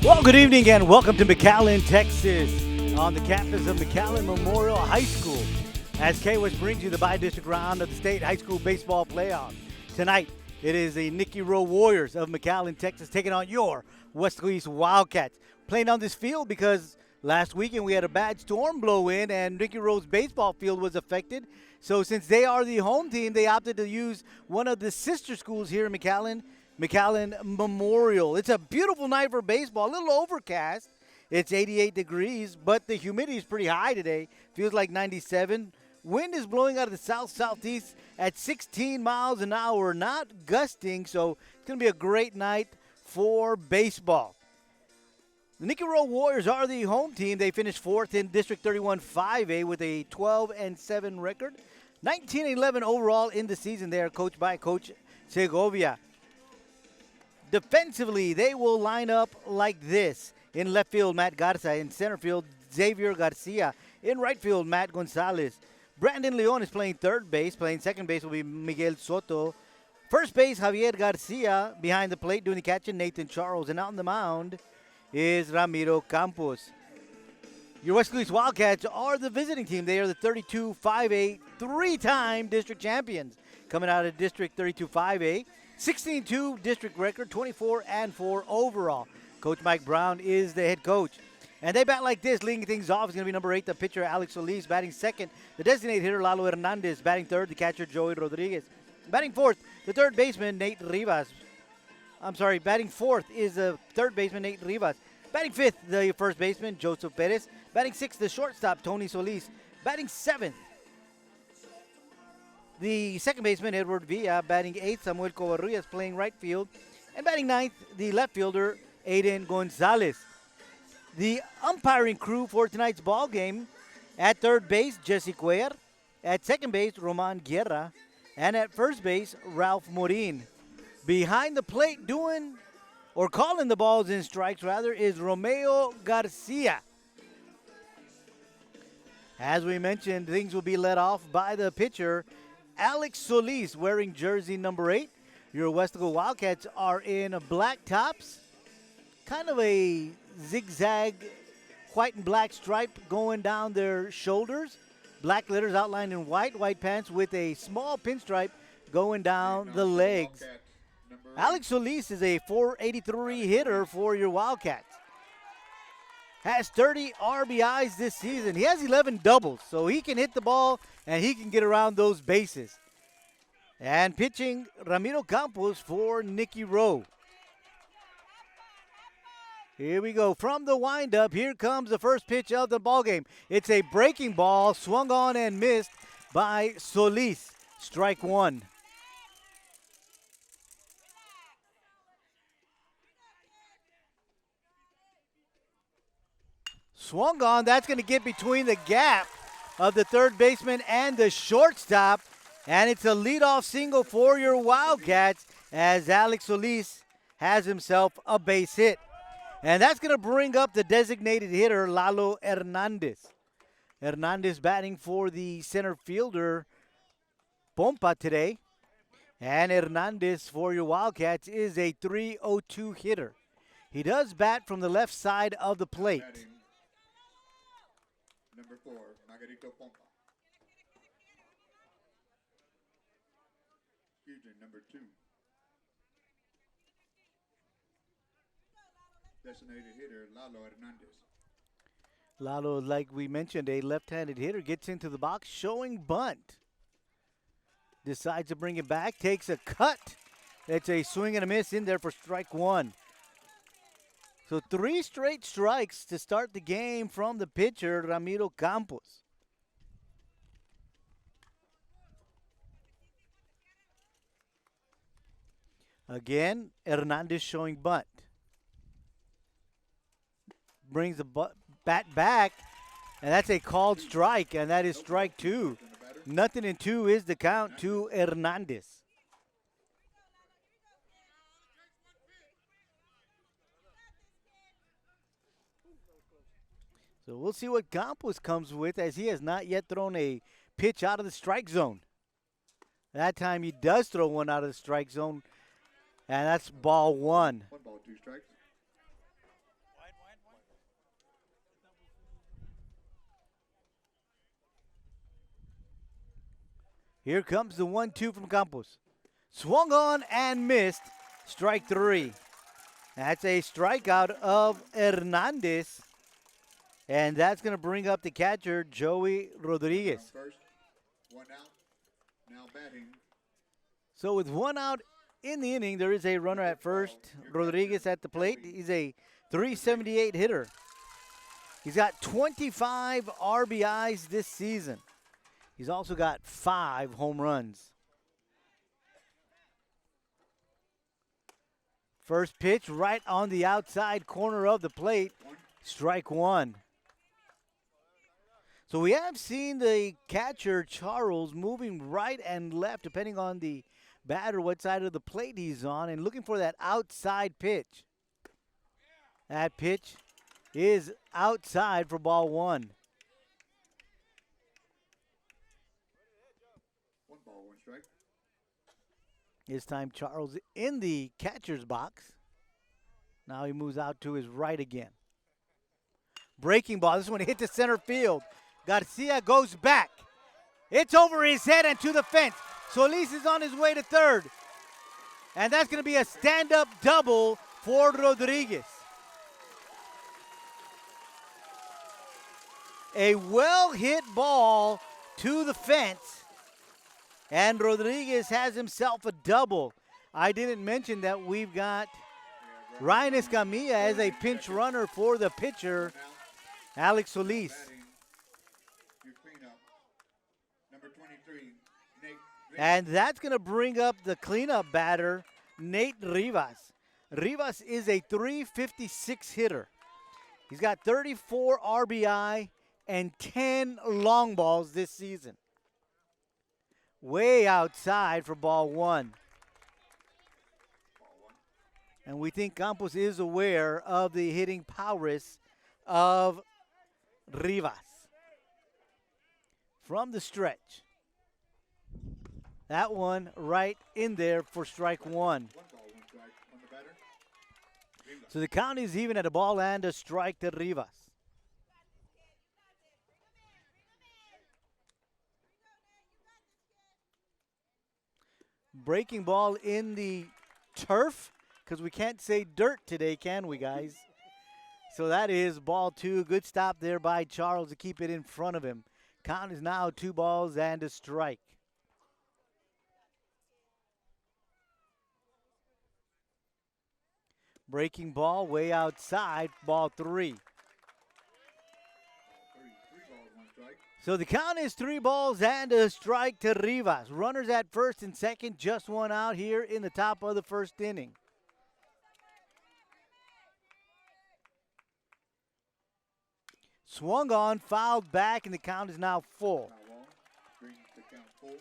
Well, good evening and welcome to McAllen, Texas, on the campus of McAllen Memorial High School, as KWS brings you the bi-district round of the state high school baseball playoff. Tonight, it is the Nikki Rowe Warriors of McAllen, Texas, taking on your Weslaco Wildcats. Playing on this field because last weekend we had a bad storm blow in and Nikki Rowe's baseball field was affected. So since they are the home team, they opted to use one of the sister schools here in McAllen Memorial. It's a beautiful night for baseball. A little overcast. It's 88 degrees, but the humidity is pretty high today. Feels like 97. Wind is blowing out of the south-southeast at 16 miles an hour, not gusting, so it's going to be a great night for baseball. The Nikki Rowe Warriors are the home team. They finished fourth in District 31 5A with a 12-7 record. 19-11 overall in the season. They are coached by Coach Segovia. Defensively, they will line up like this. In left field, Matt Garza. In center field, Xavier Garcia. In right field, Matt Gonzalez. Brandon Leon is playing third base. Playing second base will be Miguel Soto. First base, Javier Garcia. Behind the plate, doing the catching, Nathan Charles. And out on the mound is Ramiro Campos. Your West Louis Wildcats are the visiting team. They are the 32-5A, three-time district champions. Coming out of District 32-5A. 16-2 district record, 24-4 overall. Coach Mike Brown is the head coach. And they bat like this. Leading things off is going to be number 8, the pitcher Alex Solis. Batting second, the designated hitter Lalo Hernandez. Batting third, the catcher Joey Rodriguez. Batting fourth, the third baseman Nate Rivas. Batting fourth is the third baseman Nate Rivas. Batting fifth, the first baseman Joseph Perez. Batting sixth, the shortstop Tony Solis. Batting seventh, the second baseman, Edward Villa. Batting eighth, Samuel Covarrubias, playing right field. And batting ninth, the left fielder, Aiden Gonzalez. The umpiring crew for tonight's ball game: at third base, Jesse Cuellar. At second base, Roman Guerra. And at first base, Ralph Morin. Behind the plate calling the balls in strikes, is Romeo Garcia. As we mentioned, things will be led off by the pitcher, Alex Solis, wearing jersey number 8. Your Weslaco Wildcats are in black tops, kind of a zigzag white and black stripe going down their shoulders. Black letters outlined in white pants with a small pinstripe going down the legs. Alex Solis is a .483 hitter for your Wildcats. Has 30 RBIs this season. He has 11 doubles, so he can hit the ball and he can get around those bases. And pitching, Ramiro Campos for Nikki Rowe. Here we go. From the windup, here comes the first pitch of the ballgame. It's a breaking ball, swung on and missed by Solis. Strike one. Swung on, that's going to get between the gap of the third baseman and the shortstop. And it's a leadoff single for your Wildcats as Alex Solis has himself a base hit. And that's going to bring up the designated hitter, Lalo Hernandez. Hernandez batting for the center fielder, Pompa, today. And Hernandez for your Wildcats is a .302 hitter. He does bat from the left side of the plate. Number 4, Margarito Pompa. Fusion, number 2. Designated hitter, Lalo Hernandez. Lalo, like we mentioned, a left-handed hitter, gets into the box, showing bunt. Decides to bring it back, takes a cut. It's a swing and a miss in there for strike one. So 3 straight strikes to start the game from the pitcher, Ramiro Campos. Again, Hernandez showing bunt. Brings the bat back, and that's a called strike, and that is strike 2. 0-2 is the count to Hernandez. So we'll see what Campos comes with, as he has not yet thrown a pitch out of the strike zone. That time he does throw one out of the strike zone, and that's ball 1. 1 ball, 2 strikes. Here comes the 1-2 from Campos. Swung on and missed. Strike 3. That's a strikeout of Hernandez. And that's going to bring up the catcher, Joey Rodriguez. First, 1 out. Now batting. So with 1 out in the inning, there is a runner at first. Rodriguez at the plate. He's a .378 hitter. He's got 25 RBIs this season. He's also got 5 home runs. First pitch right on the outside corner of the plate. Strike 1. So we have seen the catcher, Charles, moving right and left depending on the batter, what side of the plate he's on, and looking for that outside pitch. That pitch is outside for ball 1. 1 ball, 1 strike. This time Charles in the catcher's box. Now he moves out to his right again. Breaking ball. This one hit to center field. Garcia goes back. It's over his head and to the fence. Solis is on his way to third. And that's going to be a stand-up double for Rodriguez. A well-hit ball to the fence. And Rodriguez has himself a double. I didn't mention that we've got Ryan Escamilla as a pinch runner for the pitcher, Alex Solis. Batting. Your cleanup. Number 23, Nate. And that's going to bring up the cleanup batter, Nate Rivas. Rivas is a .356 hitter. He's got 34 RBI and 10 long balls this season. Way outside for ball 1. And we think Campos is aware of the hitting prowess of Rivas. From the stretch. That one right in there for strike 1. 1 ball, 1 strike on the batter. Rivas. So the count is even at a ball and a strike to Rivas. Breaking ball in the turf, because we can't say dirt today, can we, guys? So that is ball 2. Good stop there by Charles to keep it in front of him. Count is now 2 balls and a strike. Breaking ball way outside, ball 3. 3 balls, 1 strike. So the count is 3 balls and a strike to Rivas. Runners at first and second, just 1 out here in the top of the first inning. Swung on, fouled back, and the count is now full. Foul ball. Brings the count full.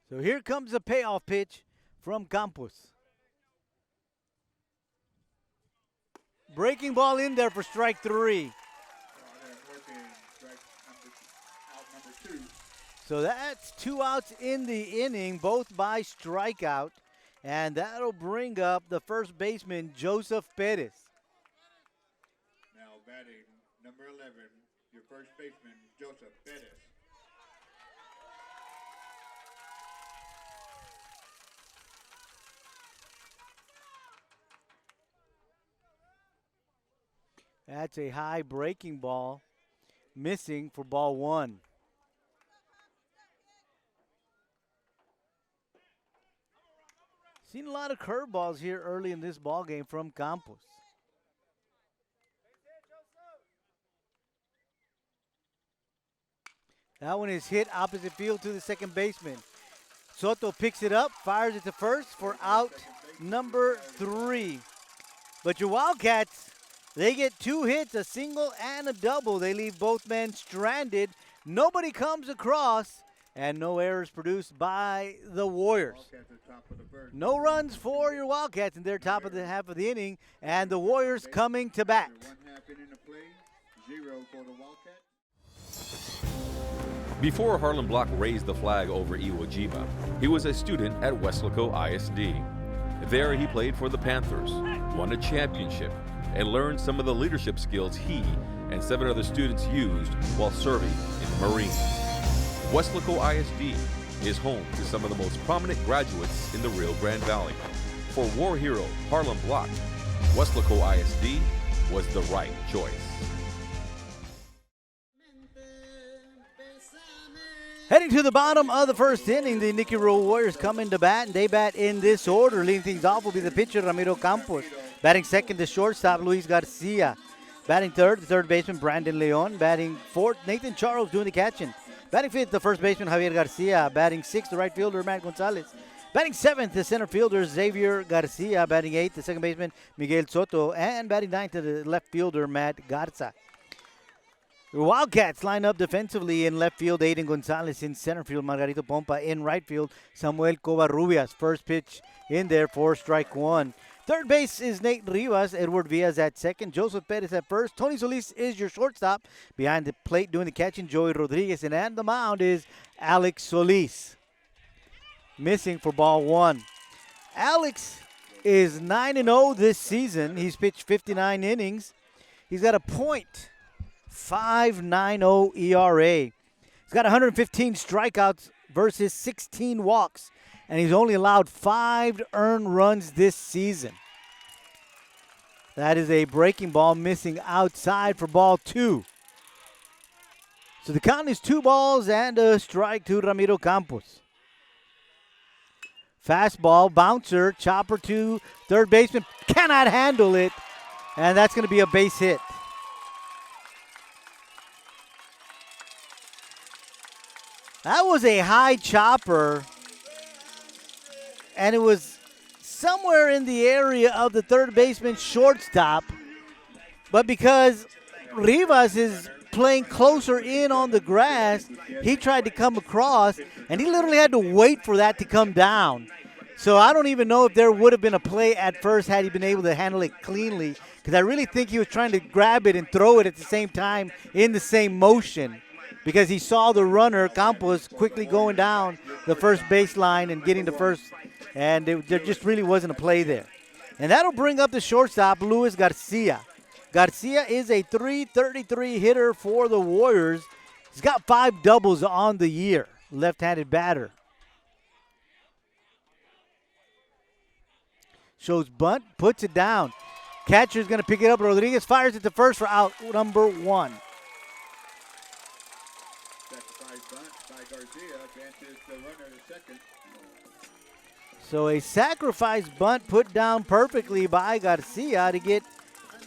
So here comes a payoff pitch from Campos. Breaking ball in there for strike 3. Out number 2. So that's 2 outs in the inning, both by strikeout. And that'll bring up the first baseman, Joseph Perez. Now batting number 11, your first baseman, Joseph Perez. That's a high breaking ball, missing for ball 1. Seen a lot of curveballs here early in this ball game from Campos. That one is hit opposite field to the second baseman. Soto picks it up, fires it to first for out number 3. But your Wildcats, they get 2 hits, a single and a double. They leave both men stranded. Nobody comes across, and no errors produced by the Warriors. Wildcats at top of the first. No runs for your Wildcats in their top of the half of the inning, and the Warriors coming to bat. After 1/2 inning of play, 0 for the Wildcats. Before Harlan Block raised the flag over Iwo Jima, he was a student at Weslaco ISD. There he played for the Panthers, won a championship, and learned some of the leadership skills he and 7 other students used while serving in the Marines. Weslaco ISD is home to some of the most prominent graduates in the Rio Grande Valley. For war hero Harlan Block, Weslaco ISD was the right choice. Heading to the bottom of the first inning, the Nikki Rowe Warriors come into bat, and they bat in this order. Leading things off will be the pitcher, Ramiro Campos. Batting second, the shortstop, Luis Garcia. Batting third, the third baseman, Brandon Leon. Batting fourth, Nathan Charles doing the catching. Batting fifth, the first baseman, Javier Garcia. Batting sixth, the right fielder, Matt Gonzalez. Batting seventh, the center fielder, Xavier Garcia. Batting eighth, the second baseman, Miguel Soto. And batting ninth, the left fielder, Matt Garza. The Wildcats line up defensively in left field, Aiden Gonzalez in center field, Margarito Pompa in right field, Samuel Covarrubias. First pitch in there for strike one. Third base is Nate Rivas, Edward Villas at second, Joseph Perez at first. Tony Solis is your shortstop. Behind the plate doing the catching, Joey Rodriguez. And at the mound is Alex Solis. Missing for ball one. Alex is 9-0 this season. He's pitched 59 innings. He's got a .590 ERA. He's got 115 strikeouts versus 16 walks, and he's only allowed 5 earned runs this season. That is a breaking ball missing outside for ball two. So the count is 2 balls and a strike to Ramiro Campos. Fastball, bouncer, chopper to third baseman, cannot handle it, and that's going to be a base hit. That was a high chopper, and it was somewhere in the area of the third baseman shortstop. But because Rivas is playing closer in on the grass, he tried to come across, and he literally had to wait for that to come down. So I don't even know if there would have been a play at first had he been able to handle it cleanly, because I really think he was trying to grab it and throw it at the same time in the same motion, because he saw the runner, Campos, quickly going down the first baseline and getting to first, and there just really wasn't a play there. And that'll bring up the shortstop, Luis Garcia. Garcia is a .333 hitter for the Warriors. He's got 5 doubles on the year, left-handed batter. Shows bunt, puts it down. Catcher's going to pick it up. Rodriguez fires it to first for out number 1. So a sacrifice bunt put down perfectly by Garcia to get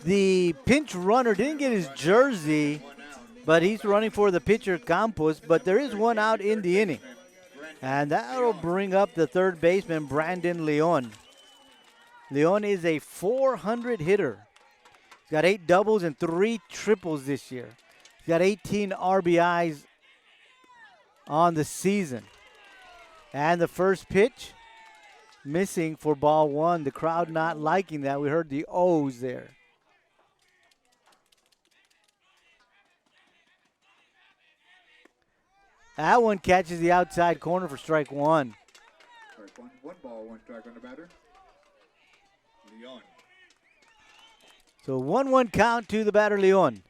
the pinch runner. Didn't get his jersey, but he's running for the pitcher, Campos. But there is 1 out in the inning. And that'll bring up the third baseman, Brandon Leon. Leon is a .400 hitter. He's got 8 doubles and 3 triples this year. He's got 18 RBIs on the season. And the first pitch, missing for ball 1. The crowd not liking that. We heard the O's there. That one catches the outside corner for strike 1. Strike 1, 1 ball, 1 strike on the batter. Leon. So 1-1 count to the batter, Leon.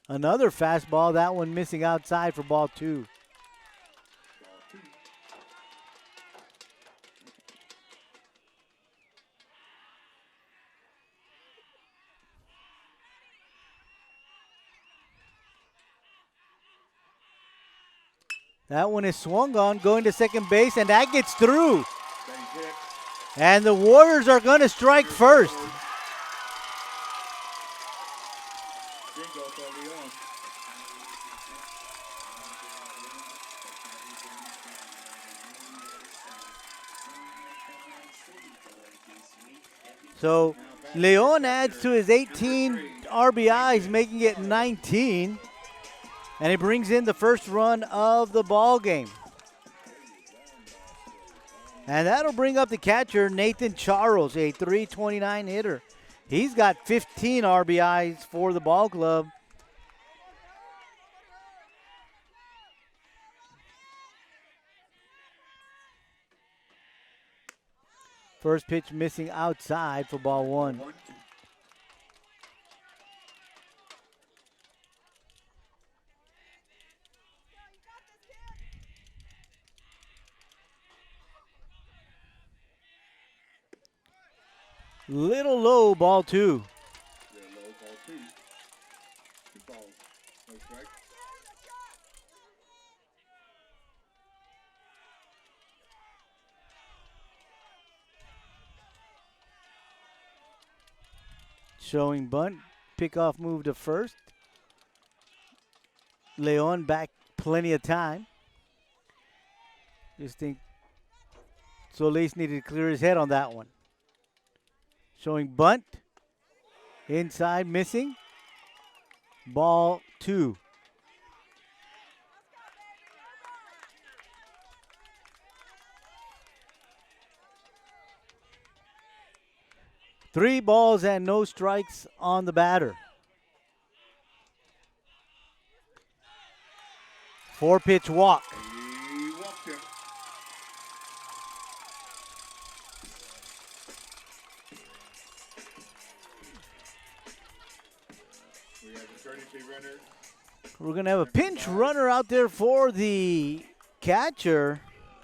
Another fastball, that one missing outside for ball 2. That one is swung on, going to second base, and that gets through. And the Warriors are going to strike first. So Leon adds to his 18 RBIs, making it 19. And he brings in the first run of the ball game. And that'll bring up the catcher, Nathan Charles, a .329 hitter. He's got 15 RBIs for the ball club. First pitch missing outside for ball one. Little low, ball two. Yeah, low, ball two. Two balls, no strike. Showing bunt. Pickoff move to first. Leon back plenty of time. Just think Solis needed to clear his head on that one. Showing bunt. Inside, missing. Ball two. Three balls and no strikes on the batter. 4-pitch walk. He walked him. We have a courtesy runner. We're going to have a pinch runner out there for the catcher,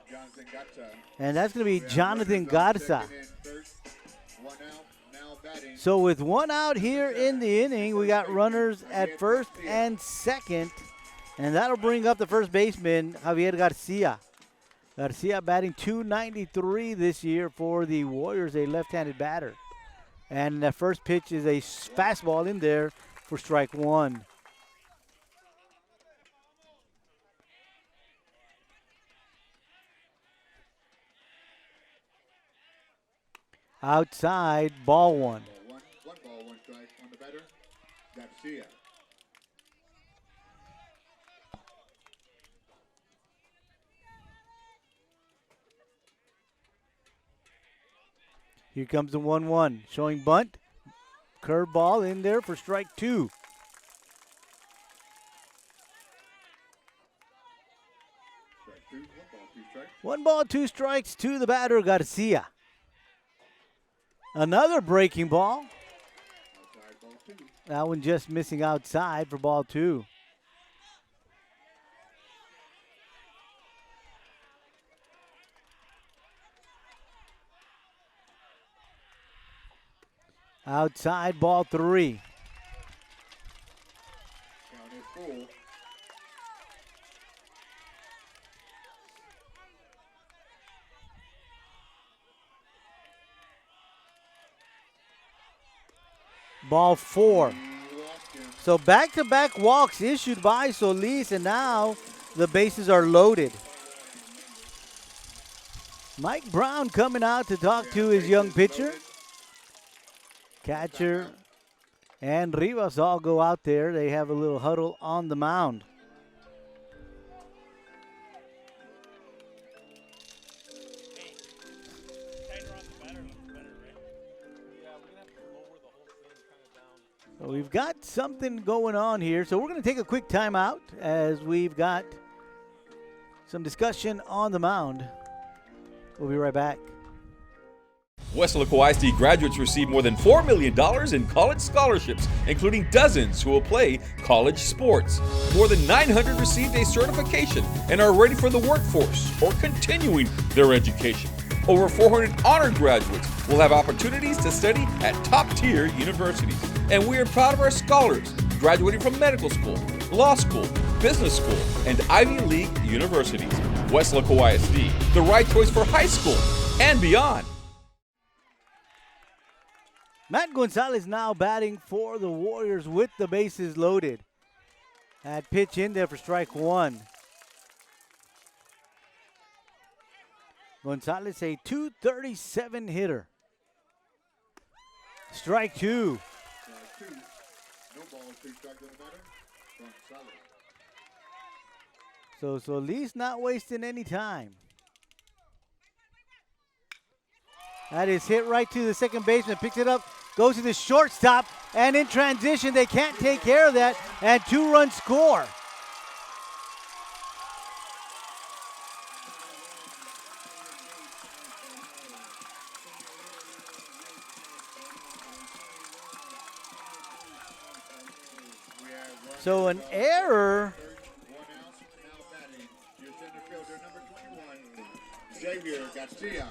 Jonathan Gatsa. and that's going to be We have Jonathan runners on Garza. second and first. One out, now batting. So with one out here in the inning, we got runners at first and second, and that'll bring up the first baseman, Javier Garcia. Garcia batting .293 this year for the Warriors, a left-handed batter. And the first pitch is a fastball in there for strike one. Outside, ball one. One ball, one strike on the batter. Garcia. Here comes the 1-1. Showing bunt. Curveball in there for strike two. Strike two, one ball, two strikes. 1 ball, 2 strikes to the batter, Garcia. Another breaking ball. Outside ball two. That one just missing outside for ball two. Outside, ball three. Count is full. Ball four. He walked him. So back-to-back walks issued by Solis, and now the bases are loaded. Mike Brown coming out to talk to his young pitcher. Loaded. Catcher and Rivas all go out there. They have a little huddle on the mound. So we've got something going on here. So we're going to take a quick timeout as we've got some discussion on the mound. We'll be right back. Weslaco ISD graduates receive more than $4 million in college scholarships, including dozens who will play college sports. More than 900 received a certification and are ready for the workforce or continuing their education. Over 400 honored graduates will have opportunities to study at top-tier universities. And we are proud of our scholars graduating from medical school, law school, business school, and Ivy League universities. Weslaco ISD, the right choice for high school and beyond. Matt Gonzalez now batting for the Warriors with the bases loaded. That pitch in there for strike one. Gonzalez, a .237 hitter. Strike two. Strike two. No ball, two strikes on the batter. Gonzalez. So Solis not wasting any time. That is hit right to the second baseman. Picks it up goes to the shortstop, and in transition, they can't take care of that, and 2-run score. So an error. 1 out. Now batting. Your center fielder, number 21, Xavier Garcia.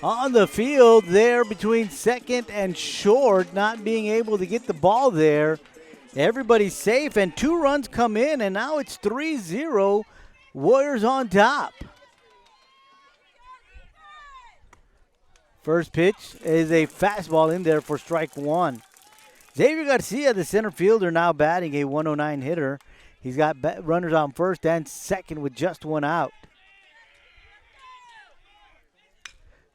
On the field there between second and short, not being able to get the ball there. Everybody's safe, and 2 runs come in, and now it's 3-0. Warriors on top. First pitch is a fastball in there for strike 1. Xavier Garcia, the center fielder, now batting, a 109 hitter. He's got runners on first and second with just 1 out.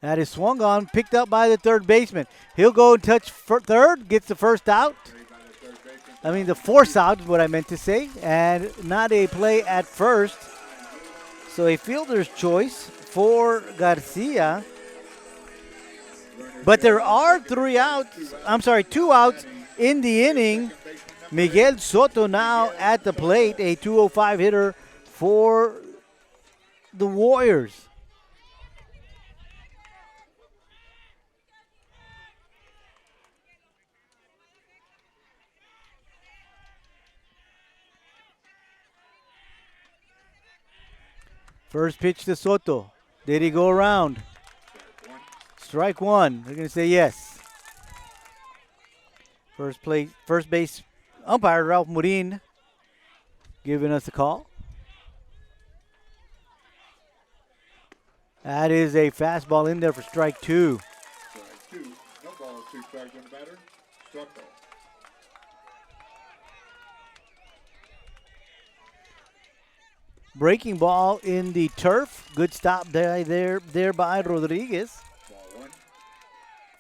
That is swung on, picked up by the third baseman. He'll go and touch third, gets the first out. The fourth out is what I meant to say, and not a play at first. So a fielder's choice for Garcia. But there are 2 outs in the inning. Miguel Soto now at the plate, a 205 hitter for the Warriors. First pitch to Soto. Did he go around? Strike 1. They're going to say yes. First base umpire Ralph Murin giving us a call. That is a fastball in there for strike 2. Strike 2. No ball, 2 strikes on the batter. Struck out. Breaking ball in the turf. Good stop there by Rodriguez. Ball 1.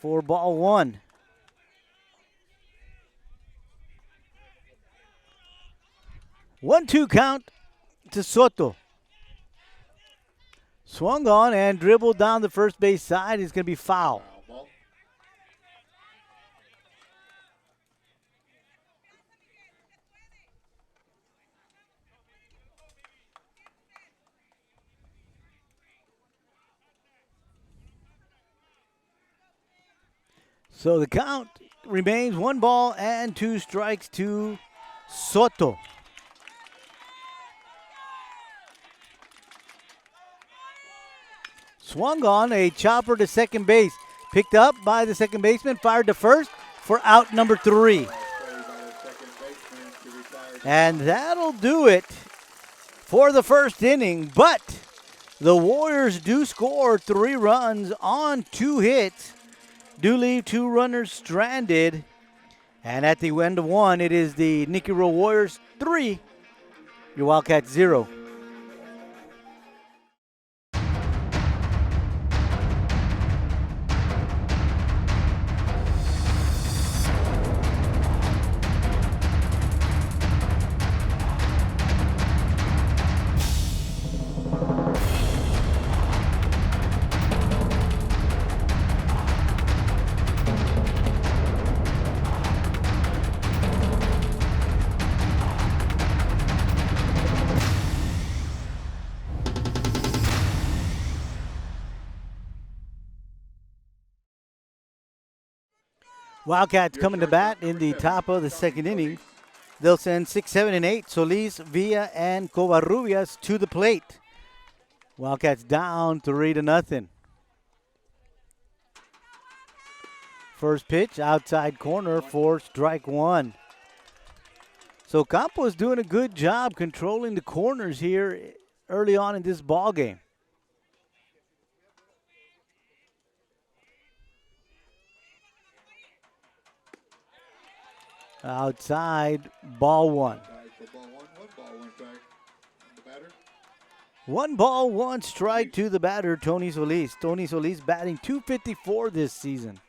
For ball 1. One-two count to Soto. Swung on and dribbled down the first base side. It's going to be foul. Ball. So the count remains 1 ball and 2 strikes to Soto. Swung on, a chopper to second base. Picked up by the second baseman, fired to first for out number 3. And that'll do it for the first inning. But the Warriors do score 3 runs on 2 hits. Do leave 2 runners stranded. And at the end of 1, it is the Nikki Rowe Warriors 3, your Wildcats 0. Wildcats coming to bat in the top of the second inning. They'll send 6, 7, and 8. Solis, Villa, and Covarrubias to the plate. Wildcats down 3-0. First pitch, outside corner for strike 1. So Campos doing a good job controlling the corners here early on in this ball game. Outside, ball 1. One ball, one strike to the batter, Tony Solis. Tony Solis batting .254 this season.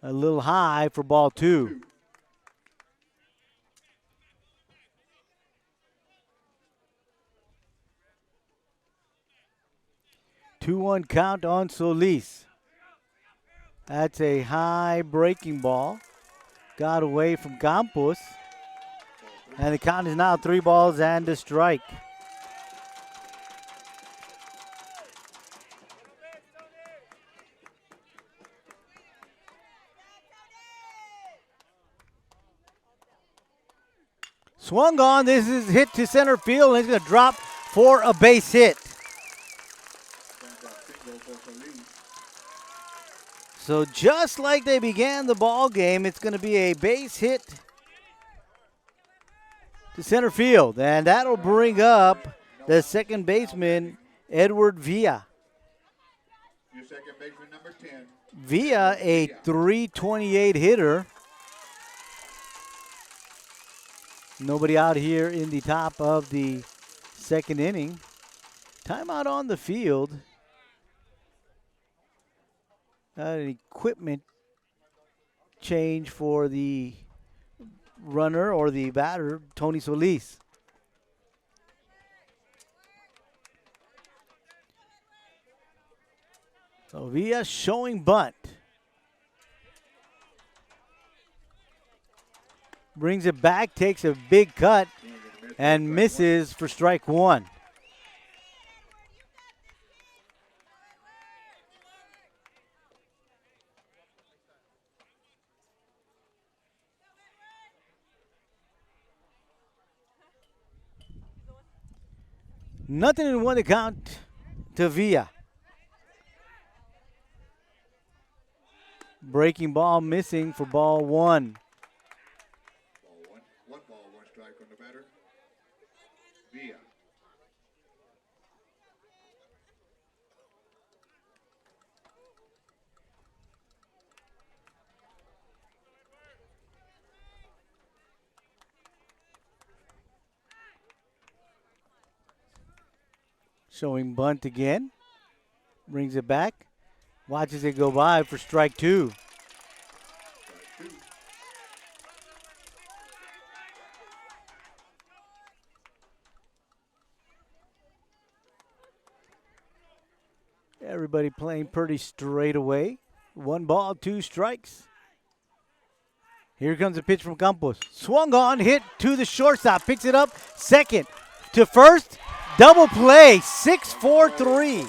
A little high for ball 2. Two-one count on Solis. That's a high breaking ball. Got away from Campos. And the count is now 3 balls and a strike. Swung on. This is hit to center field, and it's going to drop for a base hit. So just like they began the ball game, it's going to be a base hit to center field, and that'll bring up the second baseman, Edward Villa. Your second baseman, number 10. Villa, a .328 hitter. Nobody out here in the top of the second inning. Timeout on the field. An equipment change for the runner or the batter, Tony Solis. So Villa showing bunt. Brings it back, takes a big cut, and misses for strike one. Nothing in one account to Villa. Breaking ball missing for ball one. One ball, one strike on the batter. Villa. Showing bunt again. Brings it back. Watches it go by for strike two. Everybody playing pretty straight away. 1 ball, 2 strikes. Here comes a pitch from Campos. Swung on, hit to the shortstop. Picks it up, second to first. Double play, 6-4-3.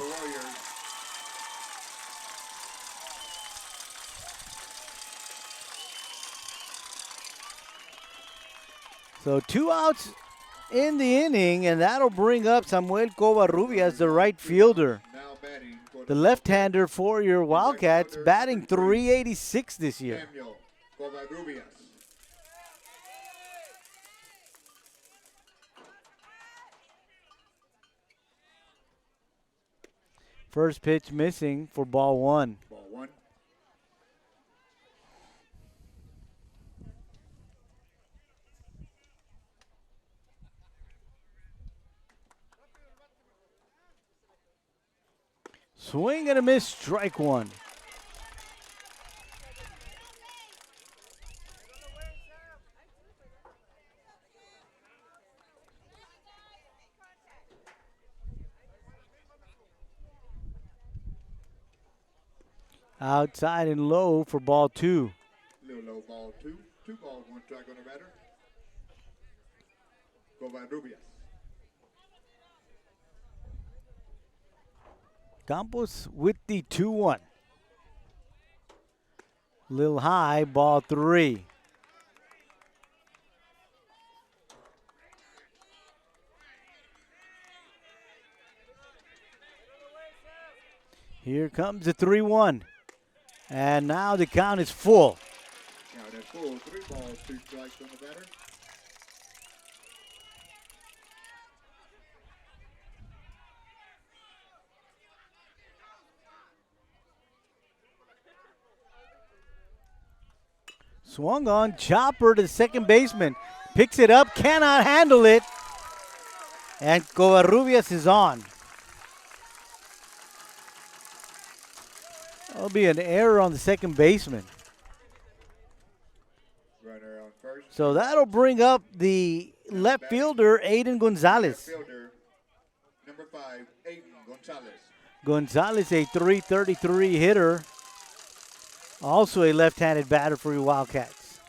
So 2 outs in the inning, and that'll bring up Samuel Covarrubias, the right fielder. The left-hander for your Wildcats, batting .386 this year. Samuel Covarrubias. First pitch missing for ball one. Ball one. Swing and a miss, strike one. Outside and low for ball two. Little low, ball two. 2 balls, 1 strike on the batter. Covarrubias. Campos with the 2-1. Little high, ball 3. Here comes the 3-1. And now the count is full. Now that's full. 3 balls, 2 strikes on the batter. Swung on, chopper to second baseman. Picks it up, cannot handle it. And Covarrubias is on. That'll be an error on the second baseman. Runner on first. So that'll bring up the left fielder, Aiden Gonzalez. Left fielder, number 5, Aiden Gonzalez. Gonzalez, a .333 hitter. Also a left-handed batter for your Wildcats.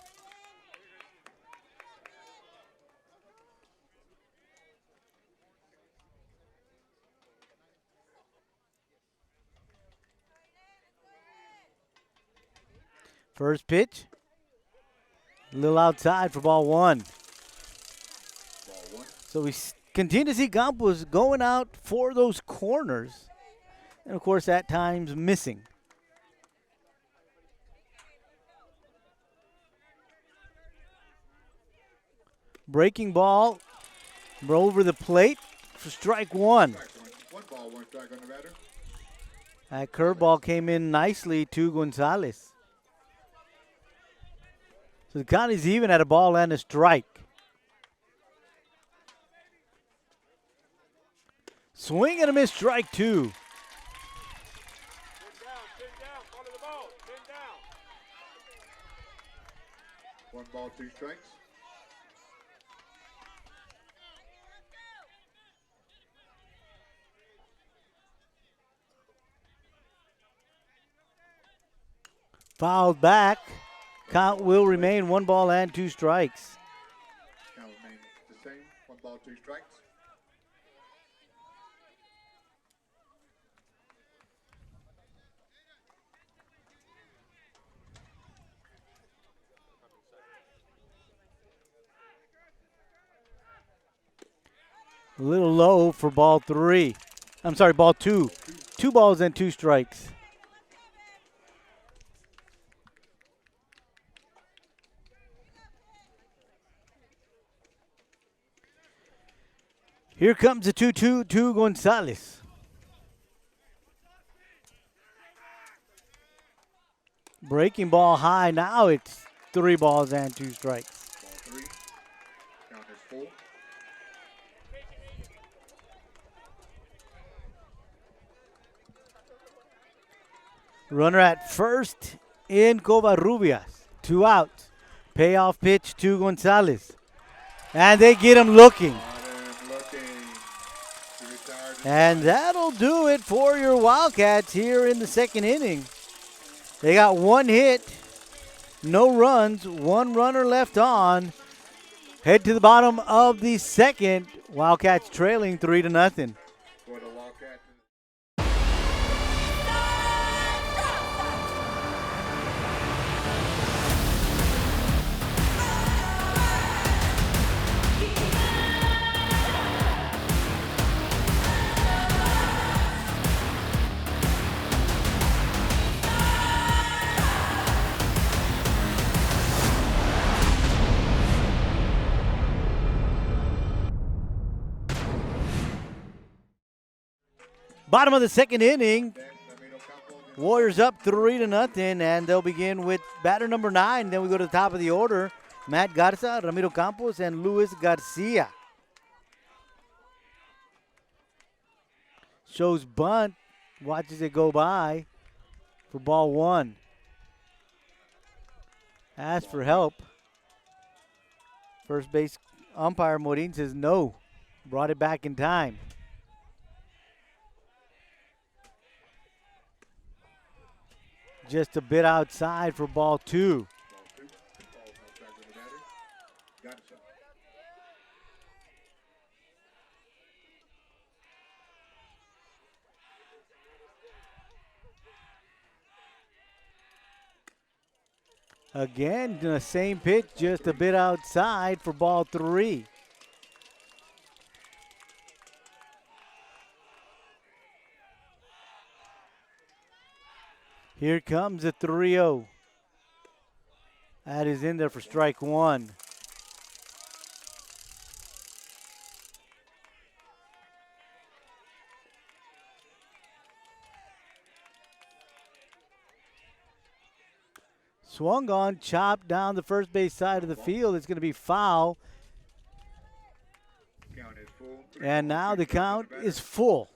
First pitch. A little outside for ball one. So we continue to see Campos going out for those corners. And, of course, at times missing. Breaking ball over the plate for strike one. One ball, one strike on the batter. That curveball came in nicely to Gonzalez. So the count is even at a ball and a strike. Swing and a miss, strike two. One ball, two strikes. Fouled back. Count will remain 1 ball and 2 strikes. Count remains the same. 1 ball, 2 strikes. A little low for ball 3. I'm sorry, ball 2. 2 balls and 2 strikes. Here comes the 2-2 to Gonzalez. Breaking ball high. Now it's 3 balls and 2 strikes. Ball 3. Count is full. Runner at first in Covarrubias. 2 outs. Payoff pitch to Gonzalez. And they get him looking. And that'll do it for your Wildcats here in the second inning. They got 1 hit, no runs, 1 runner left on. Head to the bottom of the second. Wildcats trailing 3-0. For the Wildcats. Bottom of the second inning. Warriors up 3-0, and they'll begin with batter number 9. Then we go to the top of the order. Matt Garza, Ramiro Campos, and Luis Garcia. Shows bunt, watches it go by for ball 1. Asks for help. First base umpire Morin says no. Brought it back in time. Just a bit outside for ball 2. Again, the same pitch, just a bit outside for ball 3. Here comes the 3-0. That is in there for strike 1. Swung on, chopped down the first base side of the field. It's going to be foul. And now the count is full.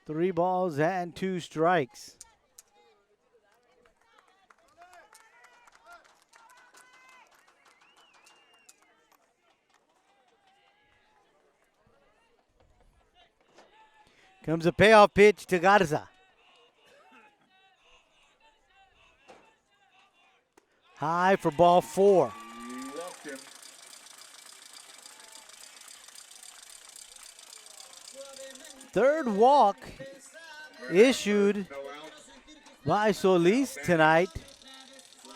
3 balls and 2 strikes. Comes a payoff pitch to Garza. High for ball 4. He walked him. Third walk issued No outs. by Solis tonight.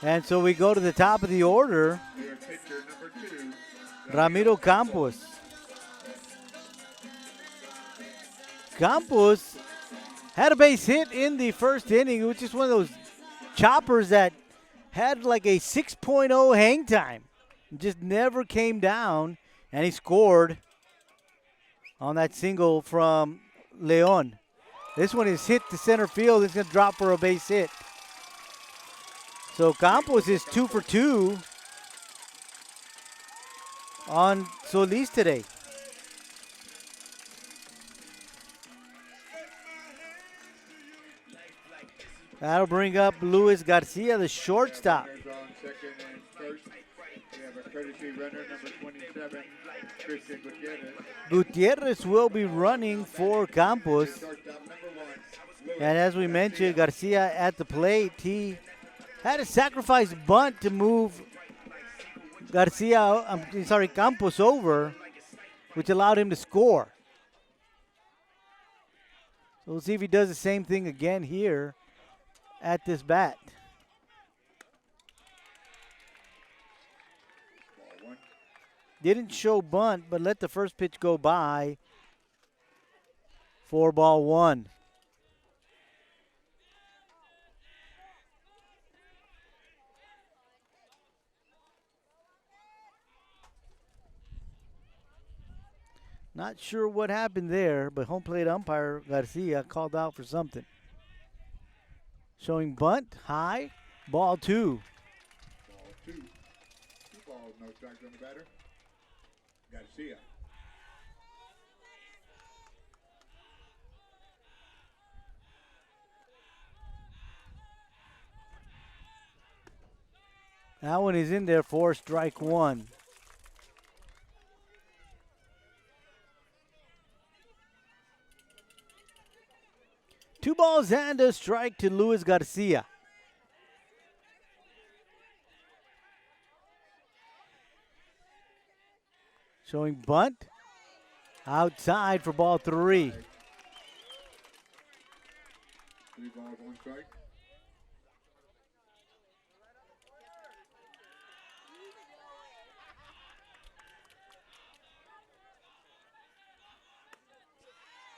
And so we go to the top of the order. Your pitcher number 2. Ramiro Campos. Campos had a base hit in the first inning. It was just one of those choppers that had like a 6.0 hang time. Just never came down, and he scored on that single from Leon. This one is hit to center field. It's going to drop for a base hit. So Campos is 2 for 2 on Solis today. That'll bring up Luis Garcia, the shortstop. Runners on second and first. We have a courtesy runner number 27, Christian Gutierrez. Gutierrez will be running for Campos. Shortstop number 1. And as we mentioned, Garcia at the plate. He had a sacrifice bunt to move Campos over, which allowed him to score. So we'll see if he does the same thing again here at this bat. Ball 1. Didn't show bunt, but let the first pitch go by for ball 1. Not sure what happened there, but home plate umpire Garcia called out for something. Showing bunt, high, ball 2. Ball 2. 2 balls, no strikes on the batter. Garcia. That one is in there for strike 1. Two balls and a strike to Luis Garcia. Showing bunt. Outside for ball 3. 3 balls, 1 strike.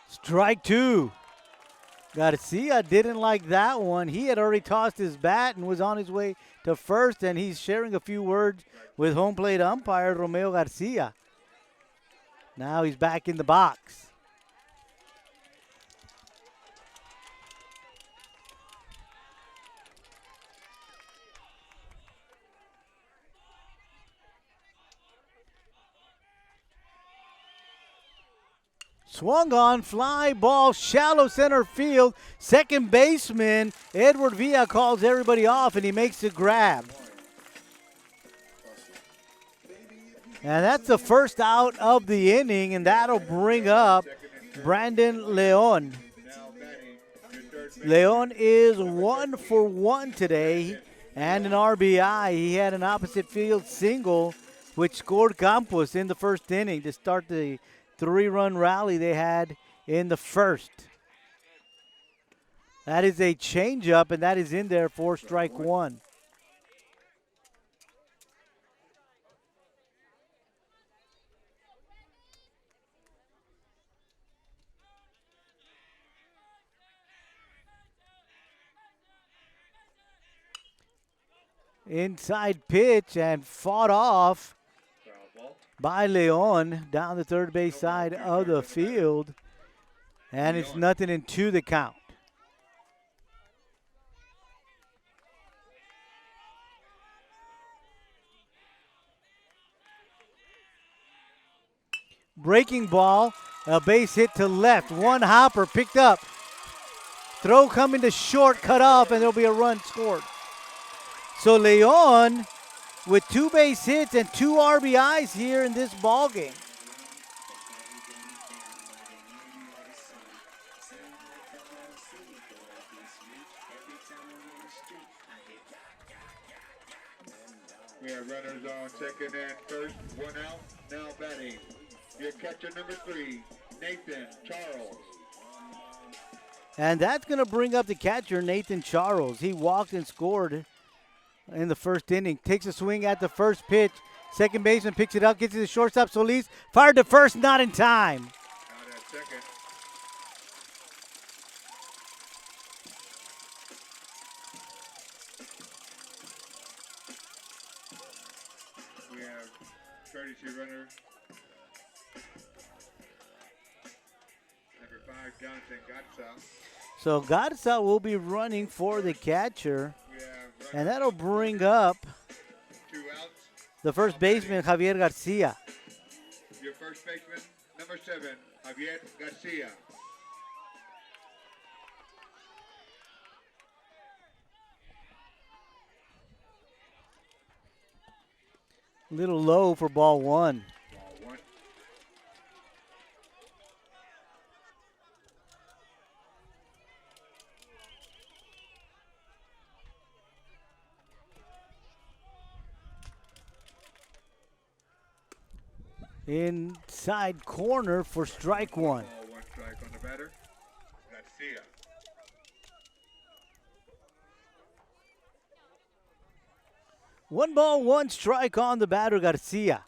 Strike 2. Garcia didn't like that one. He had already tossed his bat and was on his way to first, and he's sharing a few words with home plate umpire Romeo Garcia. Now he's back in the box. Swung on, fly ball, shallow center field. Second baseman Edward Villa calls everybody off, and he makes the grab. And that's the first out of the inning, and that'll bring up Brandon Leon. Now batting, your third base. Leon is 1 for 1 today, and an RBI. He had an opposite field single, which scored Campos in the first inning to start the 3-run rally they had in the first. That is a changeup, and that is in there for strike 1. Inside pitch and fought off by Leon down the third base side of the field. And it's 0-2 the count. Breaking ball, a base hit to left. One hopper picked up. Throw coming to short, cut off, and there'll be a run scored. So Leon with 2 base hits and 2 RBIs here in this ball game. We have runners on second and first. One out. Now batting. Your catcher number 3, Nathan Charles. And that's going to bring up the catcher, Nathan Charles. He walked and scored in the first inning. Takes a swing at the first pitch. Second baseman picks it up, gets it to shortstop. Solis fired to first, not in time. Out at second. We have courtesy runner number 5, Jonathan Gatsa. So Garza will be running for the catcher, We have and that'll bring up 2 outs. the first baseman, Javier Garcia. Your first baseman number 7, Javier Garcia. Little low for ball 1. Ball 1. Inside corner for strike 1. Ball 1 strike on the batter. Garcia. One ball, one strike on the batter, Garcia.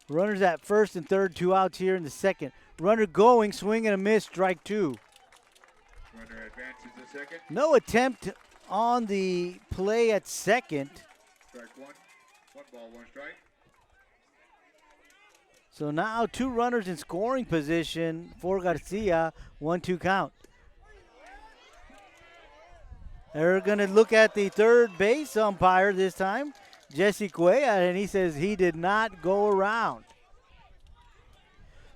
Runners at first and third, 2 outs here in the second. Runner going, swing and a miss, strike 2. Runner advances to second. No attempt on the play at second. Strike 1. 1 ball, 1 strike. So now 2 runners in scoring position for Garcia, 1-2 count. They're going to look at the third base umpire this time, Jesse Cuella, and he says he did not go around.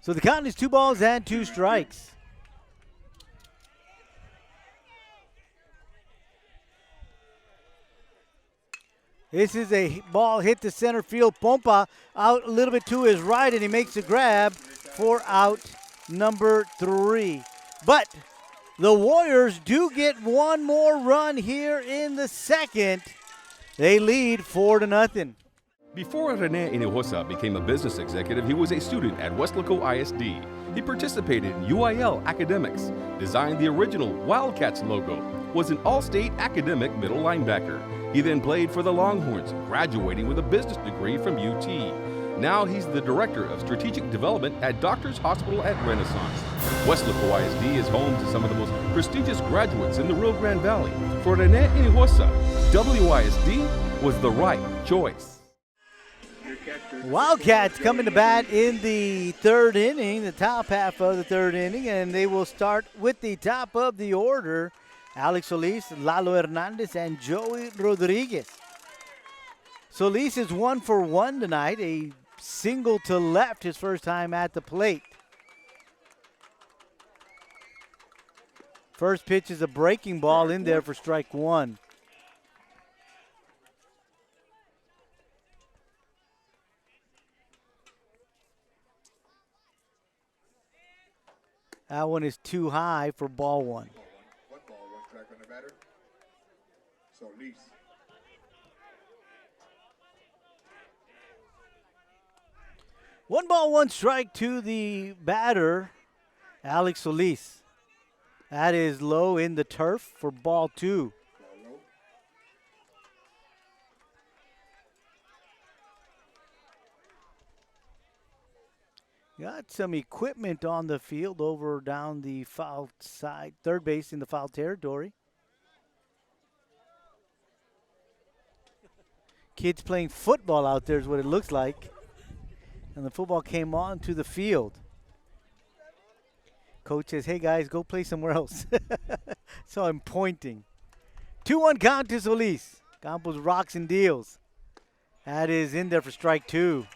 So the count is 2 balls and 2 strikes. This is a ball hit to center field. Pompa out a little bit to his right, and he makes a grab for out number 3. But the Warriors do get one more run here in the second. They lead 4-0. Before Rene Hinojosa became a business executive, he was a student at Weslaco ISD. He participated in UIL academics, designed the original Wildcats logo, was an all-state academic middle linebacker. He then played for the Longhorns, graduating with a business degree from UT. Now he's the Director of Strategic Development at Doctors Hospital at Renaissance. Weslaco ISD is home to some of the most prestigious graduates in the Rio Grande Valley. For Rene Hinojosa, WISD was the right choice. Wildcats coming to bat in the third inning, the top half of the third inning, and they will start with the top of the order. Alex Solis, Lalo Hernandez, and Joey Rodriguez. Solis is 1 for 1 tonight, a single to left his first time at the plate. First pitch is a breaking ball in there for strike 1. That one is too high for ball 1. 1 ball, 1 strike on the batter. Solis. One ball, 1 strike to the batter, Alex Solis. That is low in the turf for ball 2. Ball low. Got some equipment on the field over down the foul side, third base in the foul territory. Kids playing football out there is what it looks like. And the football came on to the field. Coach says, hey guys, go play somewhere else. So I'm pointing. 2-1 count to Solis. Campos rocks and deals. That is in there for strike 2.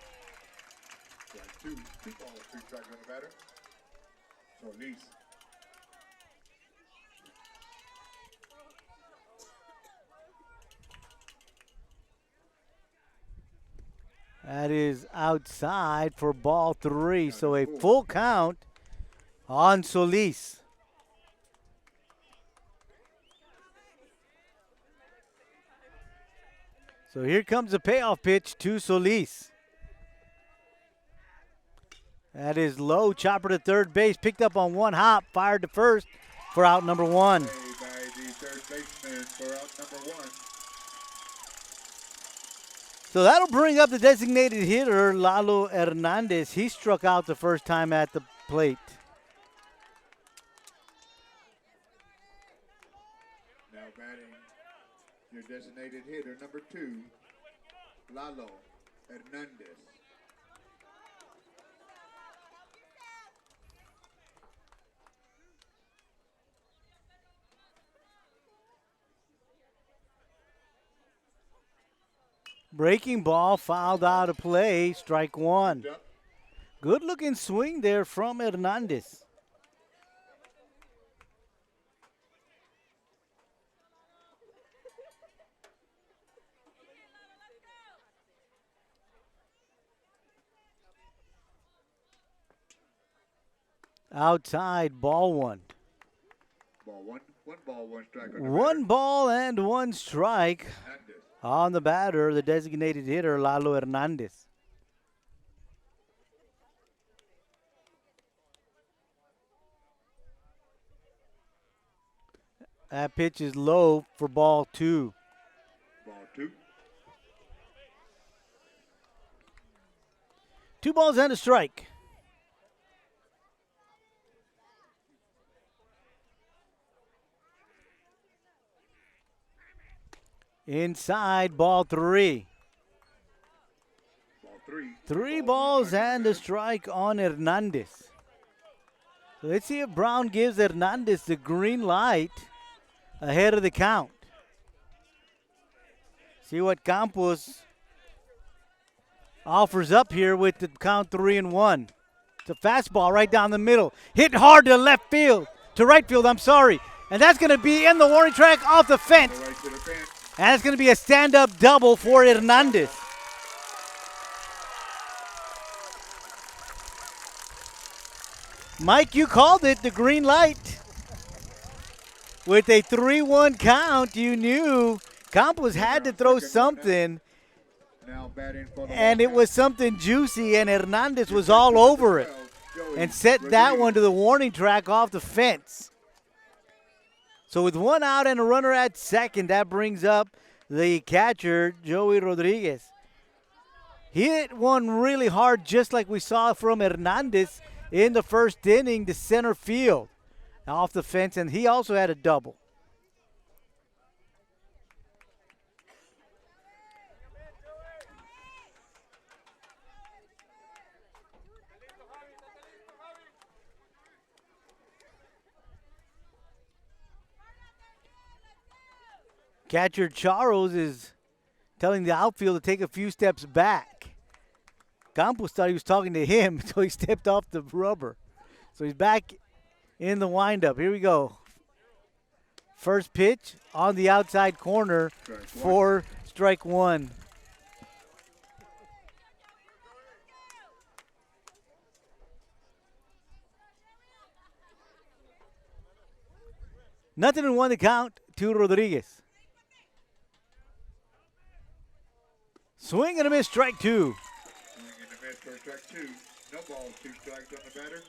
Strike 2. 2 balls, 3 strikes on the batter. Solis. That is outside for ball 3. So a full count on Solis. So here comes the payoff pitch to Solis. That is low, chopper to third base, picked up on one hop, fired to first for out number one. By the third baseman for out number one. So that'll bring up the designated hitter, Lalo Hernandez. He struck out the first time at the plate. Now batting your designated hitter, number 2, Lalo Hernandez. Breaking ball, fouled out of play, strike one. Up. Good looking swing there from Hernandez. Outside, ball one. Ball one. One ball, one strike. On the One batter. ball and one strike Hernandez. on the batter, the designated hitter, Lalo Hernandez. That pitch is low for ball two. Ball 2. 2 balls and a strike. Inside, ball 3. Ball 3. 3 balls and a strike on Hernandez. So let's see if Brown gives Hernandez the green light ahead of the count. See what Campos offers up here with the count 3-1. It's a fastball right down the middle. Hit hard to left field, to right field, I'm sorry. And that's going to be in the warning track off the fence. Right to the fence. And it's going to be a stand-up double for Hernandez. Mike, you called it, the green light. With a 3-1 count, you knew Campos had to throw something, Now batting for the and it was something juicy, and Hernandez was all over it and set that one to the warning track off the fence. So with 1 out and a runner at second, that brings up the catcher, Joey Rodriguez. He hit one really hard, just like we saw from Hernandez in the first inning to center field off the fence, and he also had a double. Catcher Charles is telling the outfield to take a few steps back. Campos thought he was talking to him, so he stepped off the rubber. So he's back in the windup. Here we go. First pitch on the outside corner for strike one. Nothing in one to count to Rodriguez. Swing and a miss, strike two. Swing and a miss for strike 2. No balls, 2 strikes on the batter.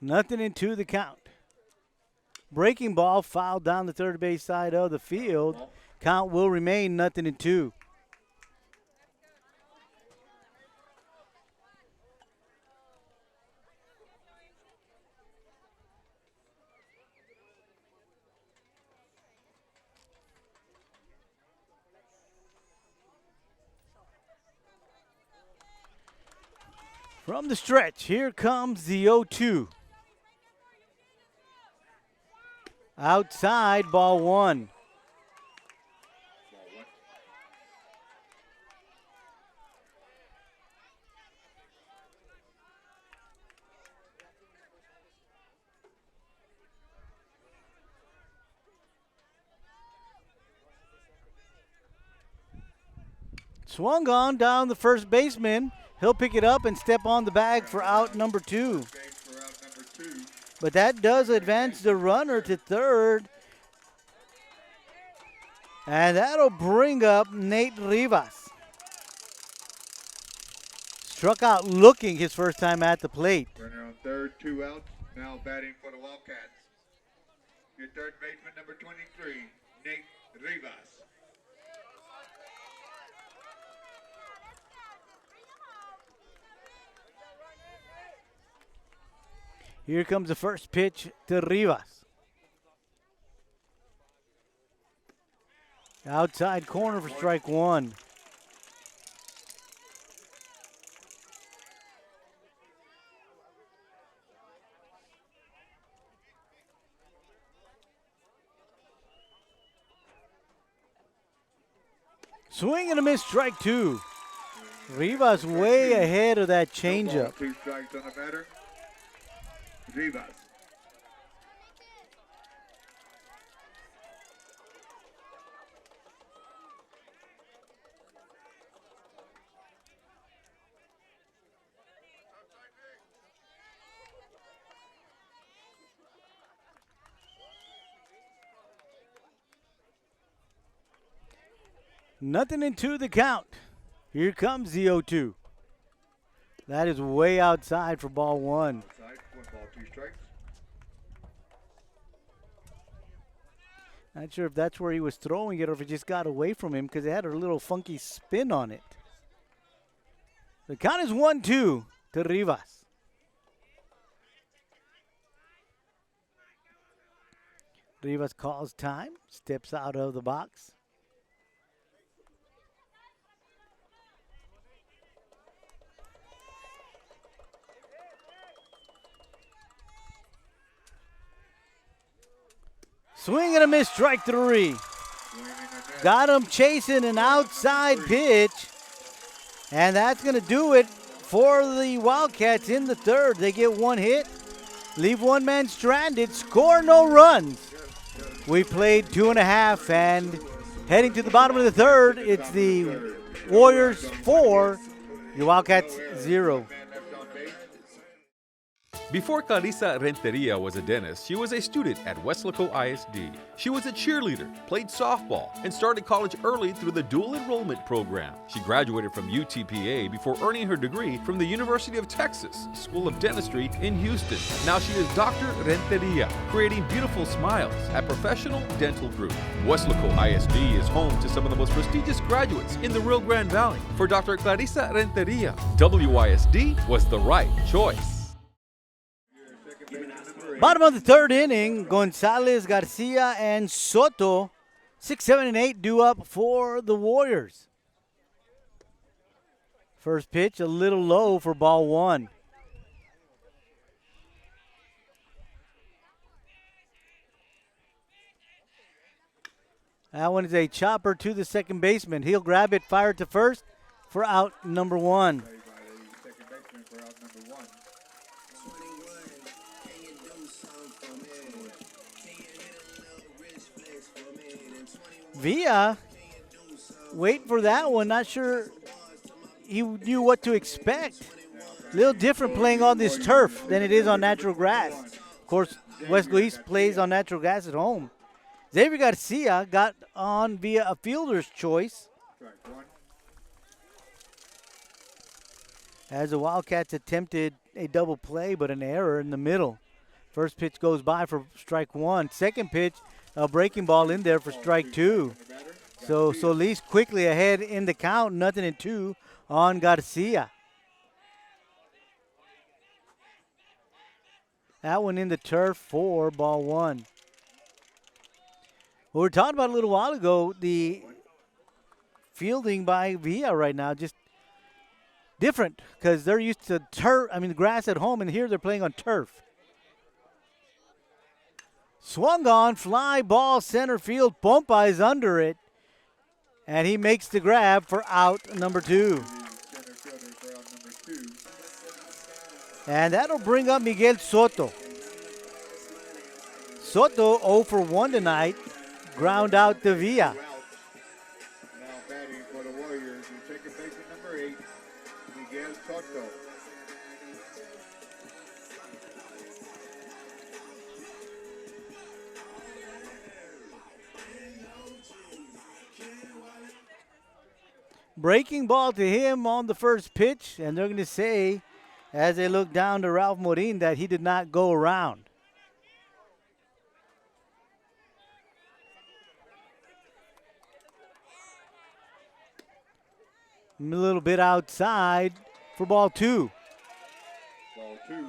Nothing in 2 the count. Breaking ball fouled down the third base side of the field. Count will remain 0-2. From the stretch, here comes the 0-2. Outside, ball 1. Ball 1. Swung on down the first baseman. He'll pick it up and step on the bag for out number 2. But that does advance the runner to third. And that'll bring up Nate Rivas. Struck out looking his first time at the plate. Runner on third, 2 outs. Now batting for the Wildcats. Your third baseman, number 23, Nate Rivas. Here comes the first pitch to Rivas. Outside corner for strike 1. Swing and a miss, strike 2. Rivas way ahead of that changeup. 2 strikes on the batter. Rivas. Nothing in 2 the count. Here comes the 0-2. That is way outside for ball 1. Outside, 1 ball, 2 strikes. Not sure if that's where he was throwing it or if it just got away from him because it had a little funky spin on it. The count is 1-2 to Rivas. Rivas calls time, steps out of the box. Swing and a miss, strike 3. Got him chasing an outside pitch. And that's going to do it for the Wildcats in the third. They get 1 hit, leave 1 man stranded, score no runs. We played 2.5, and heading to the bottom of the third, it's the Warriors 4, the Wildcats 0. Before Clarissa Renteria was a dentist, she was a student at Weslaco ISD. She was a cheerleader, played softball, and started college early through the dual enrollment program. She graduated from UTPA before earning her degree from the University of Texas School of Dentistry in Houston. Now she is Dr. Renteria, creating beautiful smiles at Professional Dental Group. Weslaco ISD is home to some of the most prestigious graduates in the Rio Grande Valley. For Dr. Clarissa Renteria, WISD was the right choice. Bottom of the third inning, Gonzalez, Garcia, and Soto, 6, 7, and 8 due up for the Warriors. First pitch a little low for ball 1. That one is a chopper to the second baseman. He'll grab it, fire it to first for out number 1. Villa, wait for that one. Not sure he knew what to expect. A little different playing on this turf than it is on natural grass. Of course, West Luis plays on natural grass at home. Xavier Garcia got on via a fielder's choice. As the Wildcats attempted a double play, but an error in the middle. First pitch goes by for strike 1. Second pitch, a breaking ball in there for strike 2. So Solis quickly ahead in the count, 0-2 on Garcia. That one in the turf for ball 1. What we were talking about a little while ago, the fielding by Villa right now, just different because they're used to the grass at home, and here they're playing on turf. Swung on, fly ball, center field. Pompa is under it, and he makes the grab for out number 2. And that'll bring up Miguel Soto. Soto 0 for 1 tonight. Ground out to Villa. Soto. Breaking ball to him on the first pitch, and they're going to say, as they look down to Ralph Morin, that he did not go around. A little bit outside for ball 2. Ball 2.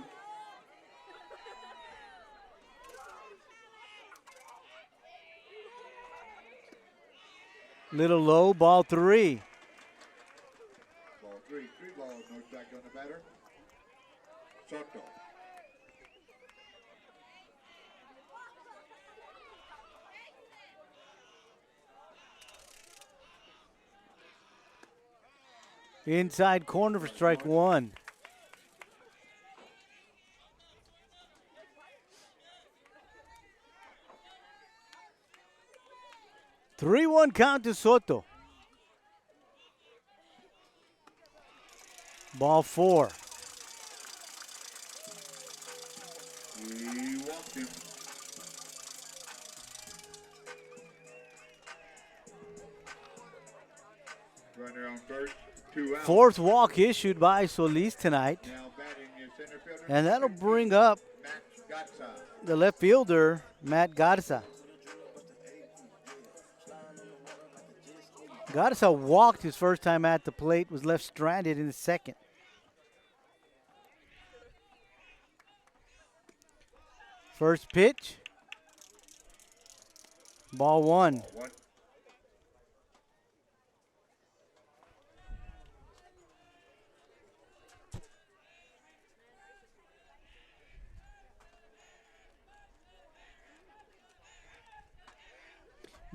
Little low, ball 3. Ball 3. 3 balls, no strike on the batter. Soto. Inside corner for strike 1. Three-one count to Soto. Ball 4. He walked him. Runner on first, 2 out. Fourth walk issued by Solis tonight. Now batting is center fielder. And that'll bring up Matt Gatsa. the left fielder, Matt Garza. Garza walked his first time at the plate, was left stranded in the second. First pitch. Ball 1. Ball 1.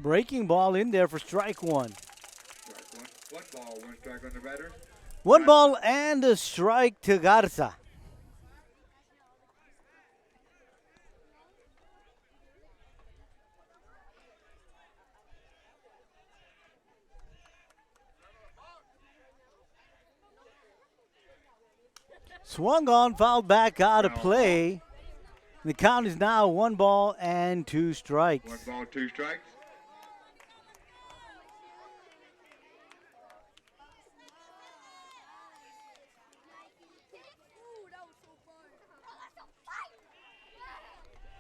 Breaking ball in there for strike 1. Strike 1. 1 ball, 1 strike on the batter. 1 ball and a strike to Garza. Swung on, fouled back out of play. The count is now 1 ball and 2 strikes. 1 ball, 2 strikes.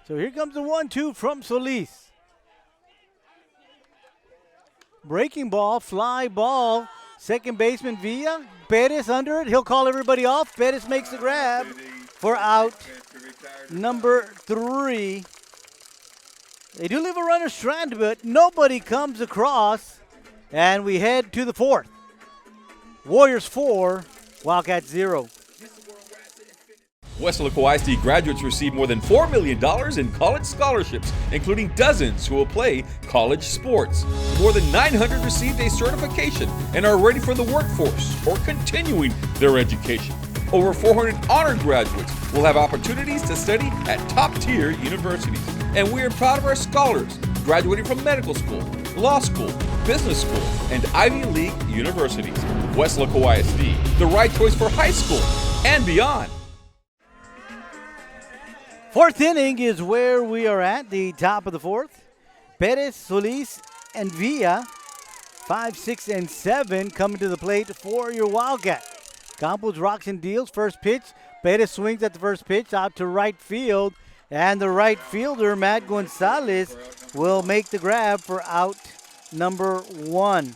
So here comes the 1-2 from Solis. Breaking ball, fly ball. Second baseman Villa. Perez under it. He'll call everybody off. Perez makes the grab for out number 3. They do leave a runner stranded, but nobody comes across. And we head to the 4th. Warriors 4, Wildcats 0. Weslaco ISD graduates receive more than $4 million in college scholarships, including dozens who will play college sports. More than 900 received a certification and are ready for the workforce or continuing their education. Over 400 honor graduates will have opportunities to study at top-tier universities. And we are proud of our scholars graduating from medical school, law school, business school, and Ivy League universities. Weslaco ISD, the right choice for high school and beyond. 4th inning is where we are at, the top of the 4th. Perez, Solis, and Villa, 5, 6, and 7 coming to the plate for your Wildcat. Campos rocks and deals. First pitch. Perez swings at the first pitch out to right field. And the right fielder, Matt Gonzalez, will make the grab for out number 1.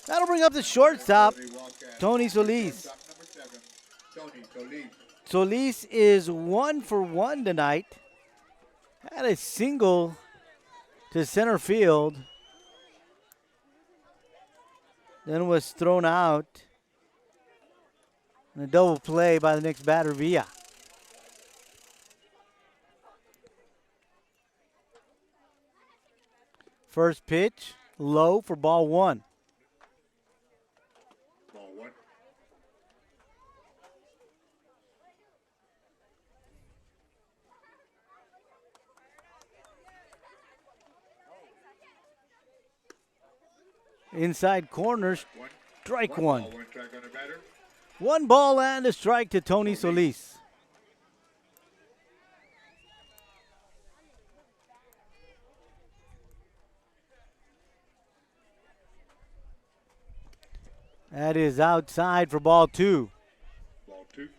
That'll bring up the shortstop, Tony Solis. Solis is 1 for 1 tonight. Had a single to center field. Then was thrown out. And a double play by the next batter, Villa. First pitch, low for ball 1. Ball 1. Inside corners, strike 1. Ball, 1 strike on the batter. 1 ball and a strike to Tony Solis. That is outside for ball 2. Ball 2.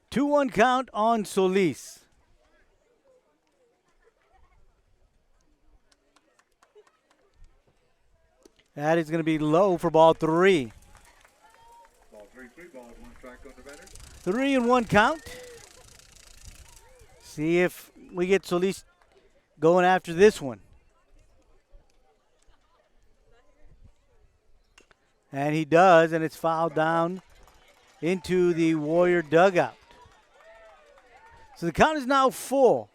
Two-one count on Solis. That is going to be low for ball 3. Ball 3, 3 balls, 1 strike on the batter. 3-1 count. See if we get Solis going after this one. And he does, and it's fouled down into the Warrior dugout. So the count is now full.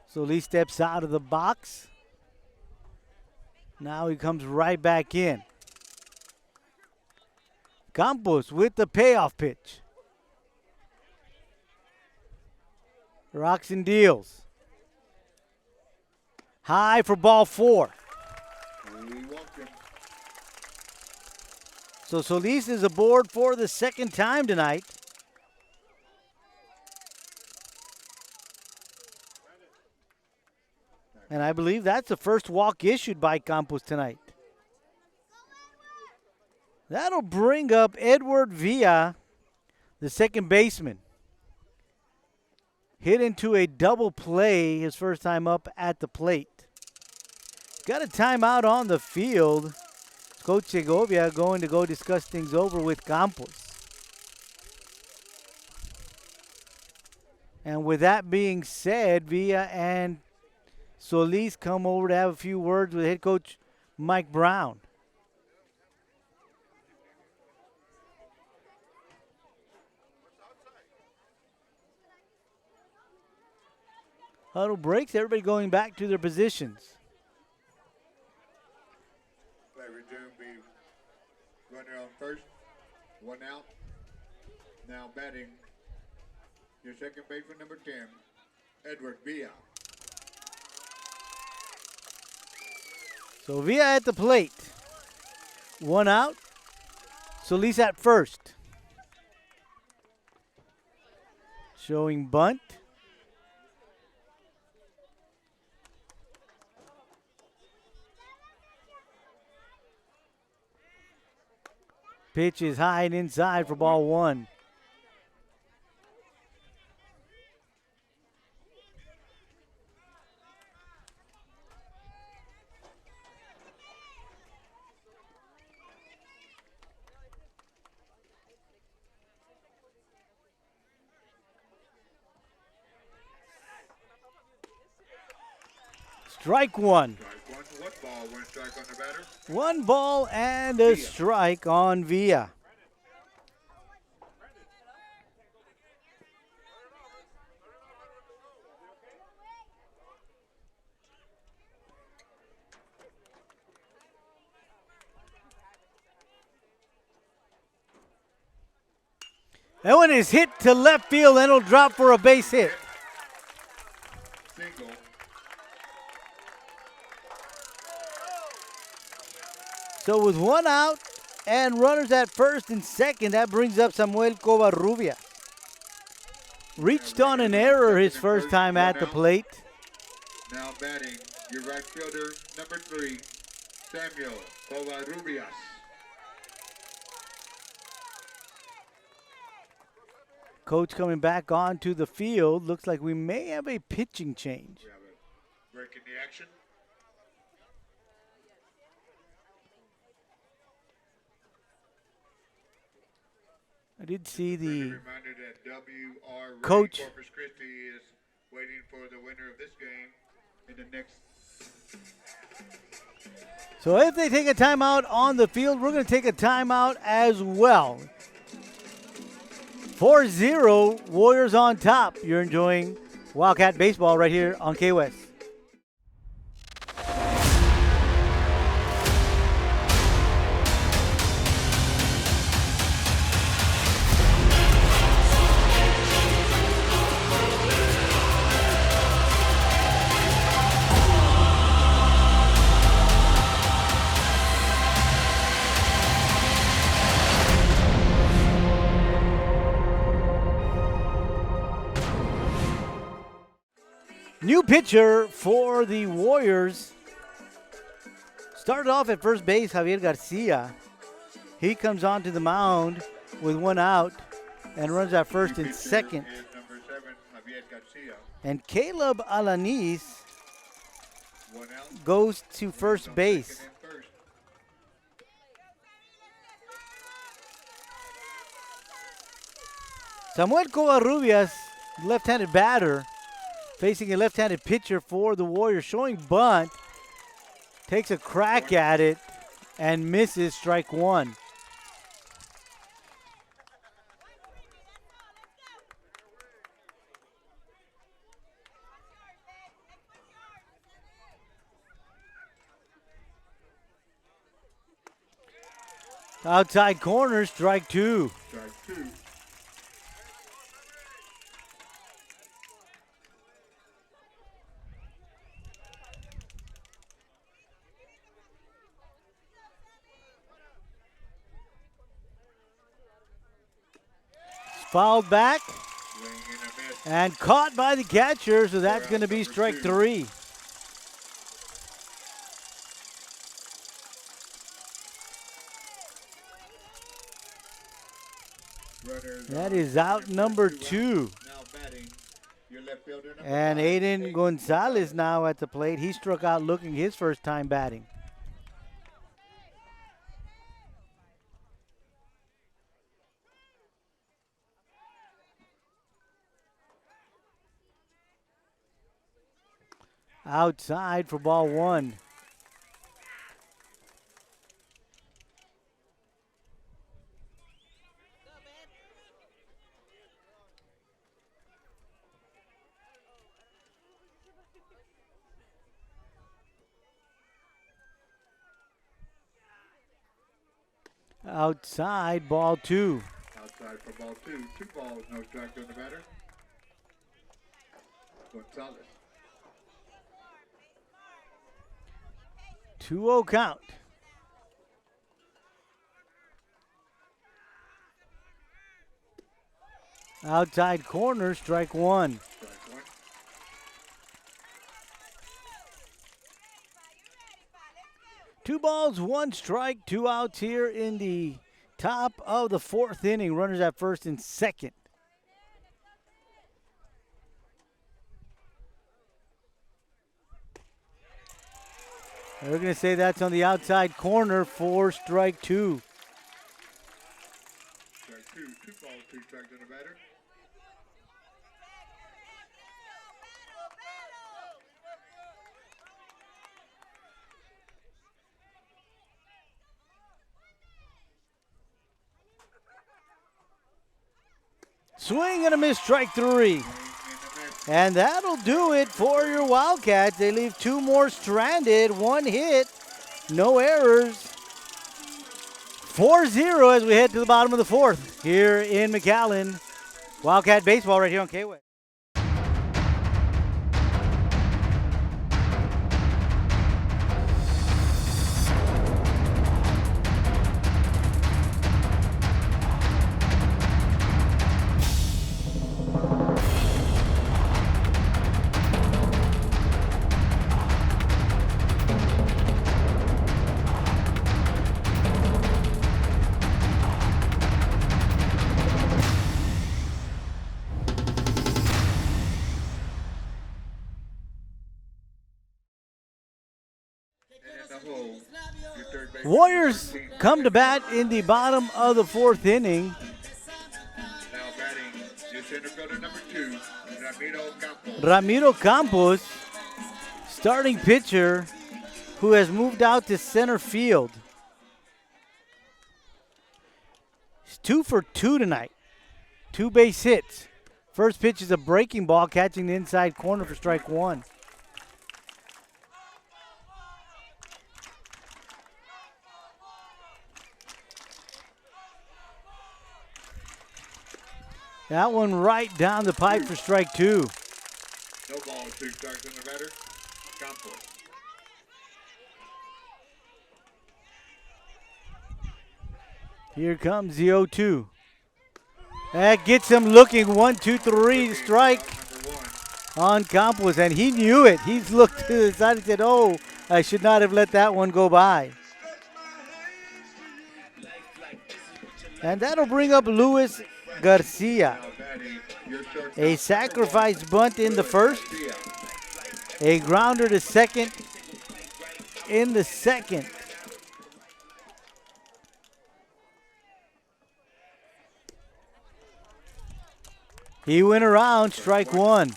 Solis steps out of the box. Now he comes right back in. Campos with the payoff pitch. Rocks and deals. High for ball 4. We walked him. So Solis is aboard for the second time tonight. And I believe that's the first walk issued by Campos tonight. That'll bring up Edward Villa, the second baseman. Hit into a double play his first time up at the plate. Got a timeout on the field. Coach Segovia going to go discuss things over with Campos. And with that being said, Villa and Solis come over to have a few words with head coach Mike Brown. Huddle breaks, everybody going back to their positions. Play resume, be runner on first, 1 out. Now batting, your second baseman, number 10, Edward Villa. So Villa at the plate. 1 out. Solis at first. Showing bunt. Pitch is high and inside for ball 1. Strike 1. Strike 1. 1 ball, 1 strike on the batter. 1 ball and a strike on Villa. That one is hit to left field and it'll drop for a base hit. Single. So with 1 out and runners at first and second, that brings up Samuel Covarrubia. Reached on an error his first time at the plate. Now batting, your right fielder, number 3, Samuel Covarrubias. Coach coming back onto the field. Looks like we may have a pitching change. We have a break in the action. I did see the Reminder that W.R. coach. Corpus Christi is waiting for the winner of this game in the next. So if they take a timeout on the field, we're going to take a timeout as well. 4-0, Warriors on top. You're enjoying Wildcat baseball right here on K-West. New pitcher for the Warriors. Started off at first base, Javier Garcia. He comes onto the mound with one out and runs at first and second. Is number 7, Javier Garcia. And Caleb Alanis 1 out. goes to first base. Second and first. Samuel Covarrubias, left-handed batter, facing a left-handed pitcher for the Warriors, showing bunt, takes a crack at it, and misses strike one. Outside corner, strike two. Strike 2. Fouled back Swing and a miss. and caught by the catcher, so that's going to be strike three. Runners That are is out number 2. Now batting, your left fielder number And 5, Aiden Gonzalez now at the plate. He struck out looking his first time batting. Outside for ball one. Outside, ball two. Outside for ball 2. 2 balls, no strike on the batter. Gonzalez. 2-0 count. Outside corner, strike one. Strike 1. Two balls, one strike, 2 outs here in the top of the 4th inning. Runners at first and second. They're going to say that's on the outside corner for strike two. Strike 2. 2 balls, 2 strikes on the batter. Swing and a miss, strike three. Swing and a miss. And that'll do it for your Wildcats. They leave 2 more stranded, 1 hit, no errors. 4-0 as we head to the bottom of the 4th here in McAllen. Wildcat baseball right here on K-Way. And in the hole, your third base. Warriors come to bat in the bottom of the 4th inning. Now batting, your center fielder number 2, Ramiro Campos. Ramiro Campos, starting pitcher, who has moved out to center field. He's 2 for 2 tonight. 2 base hits. First pitch is a breaking ball, catching the inside corner for strike one. That one right down the pipe for strike two. No balls, 2 strikes on the batter. Campos. Here comes the 0-2. That gets him looking. 1, 2, 3 strike. Number 1. on Campos, and he knew it. He's looked to the side and said, oh, I should not have let that one go by. And that'll bring up Luis Garcia. A sacrifice bunt in the first. A grounder to second in the second. He went around, strike one.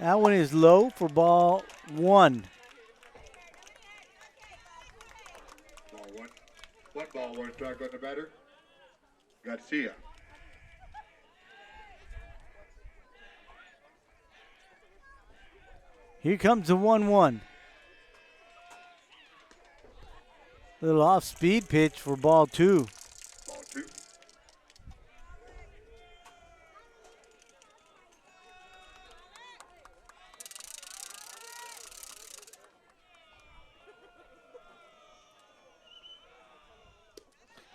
That one is low for ball one. Ball one. One ball, one strike on the batter. Garcia. Here comes the 1-1. Little off-speed pitch for ball two. Ball two.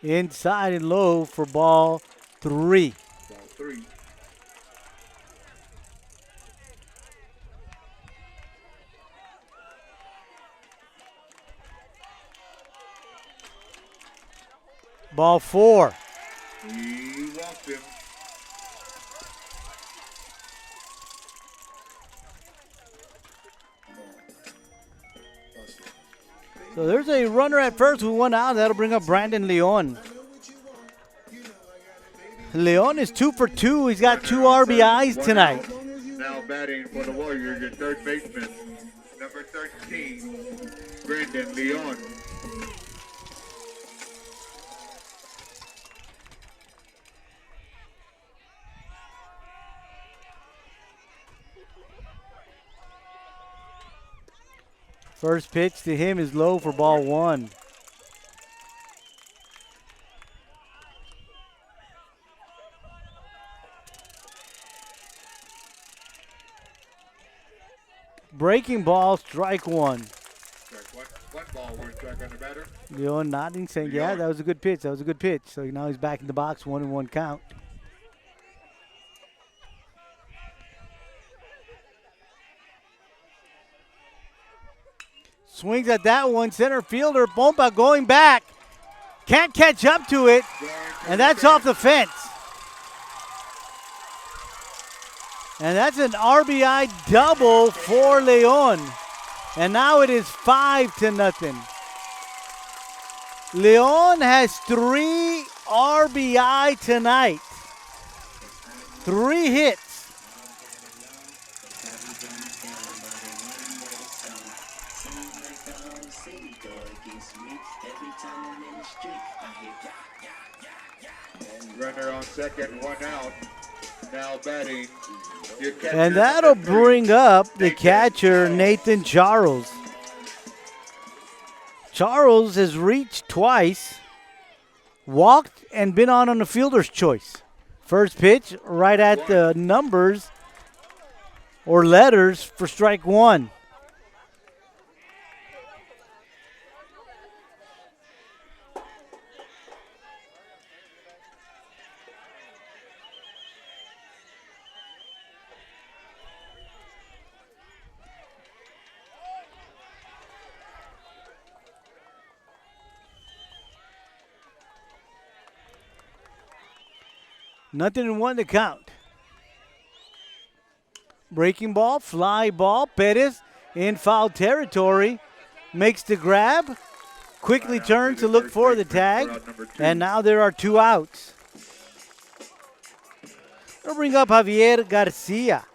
Inside and low for ball three. Ball three. Ball four. He walked him. So there's a runner at first with one out. That'll bring up Brandon Leon. Leon is 2 for 2. He's got 2 RBIs tonight. Now batting for the Warriors, your third baseman, number 13, Brandon Leon. First pitch to him is low for ball one. Breaking ball, strike one. Strike one. One ball, one strike on the batter. Leon nodding, saying, yeah, that was a good pitch. That was a good pitch. So now he's back in the box, 1-1 count. Swings at that one. Center fielder, Pompa going back. Can't catch up to it. And that's off the fence. And that's an RBI double for Leon. And now it is 5-0. Leon has 3 RBI tonight. 3 hits. Runner on second, one out. Now batting. And that'll bring up the catcher, Nathan Charles. Charles has reached twice, walked, and been on the fielder's choice. First pitch right at the numbers or letters for strike one. Nothing in one to count. Breaking ball, fly ball. Perez in foul territory. Makes the grab. Quickly turns to look for the tag. And now there are 2 outs. We'll bring up Javier Garcia.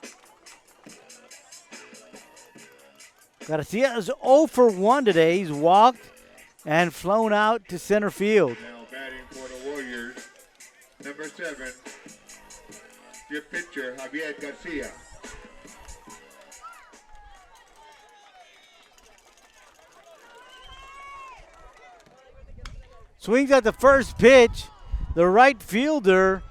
Garcia is 0 for 1 today. He's walked and flown out to center field. Now batting for the Warriors, number 7, your pitcher, Javier Garcia. Swings at the first pitch. The right fielder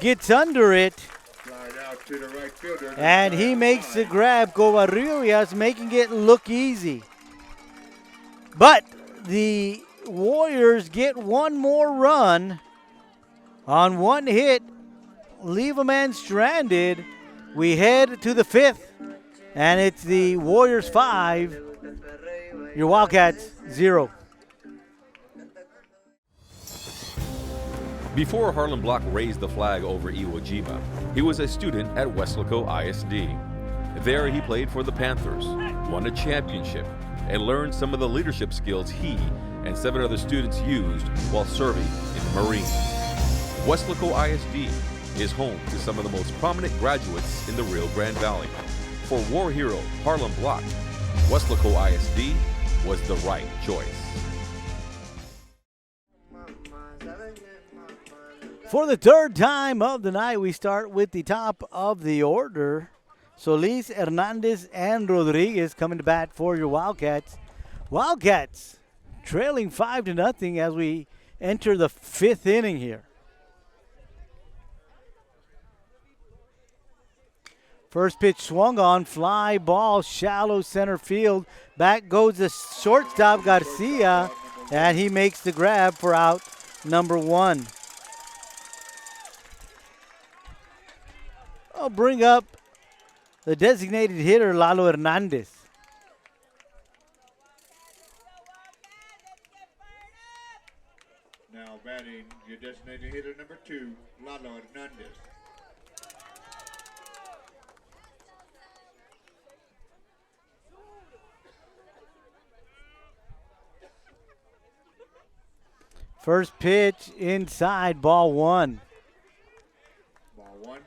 gets under it. Slide out to the right fielder. And he makes the grab. Covarrubias making it look easy. But the Warriors get one more run on one hit, leave a man stranded. We head to the fifth, and it's the Warriors 5, your Wildcats 0. Before Harlan Block raised the flag over Iwo Jima, he was a student at Weslaco ISD. There he played for the Panthers, won a championship, and learned some of the leadership skills he and 7 other students used while serving in the Marines. Weslaco ISD is home to some of the most prominent graduates in the Rio Grande Valley. For war hero Harlan Block, Weslaco ISD was the right choice. For the third time of the night, we start with the top of the order. Solis, Hernandez, and Rodriguez coming to bat for your Wildcats. Wildcats trailing 5-0 as we enter the fifth inning here. First pitch swung on, fly ball, shallow center field. Back goes the shortstop, Garcia, and he makes the grab for out number 1. I'll bring up the designated hitter, Lalo Hernandez. Now batting your designated hitter number 2, Lalo Hernandez. First pitch inside, ball 1. Ball 1.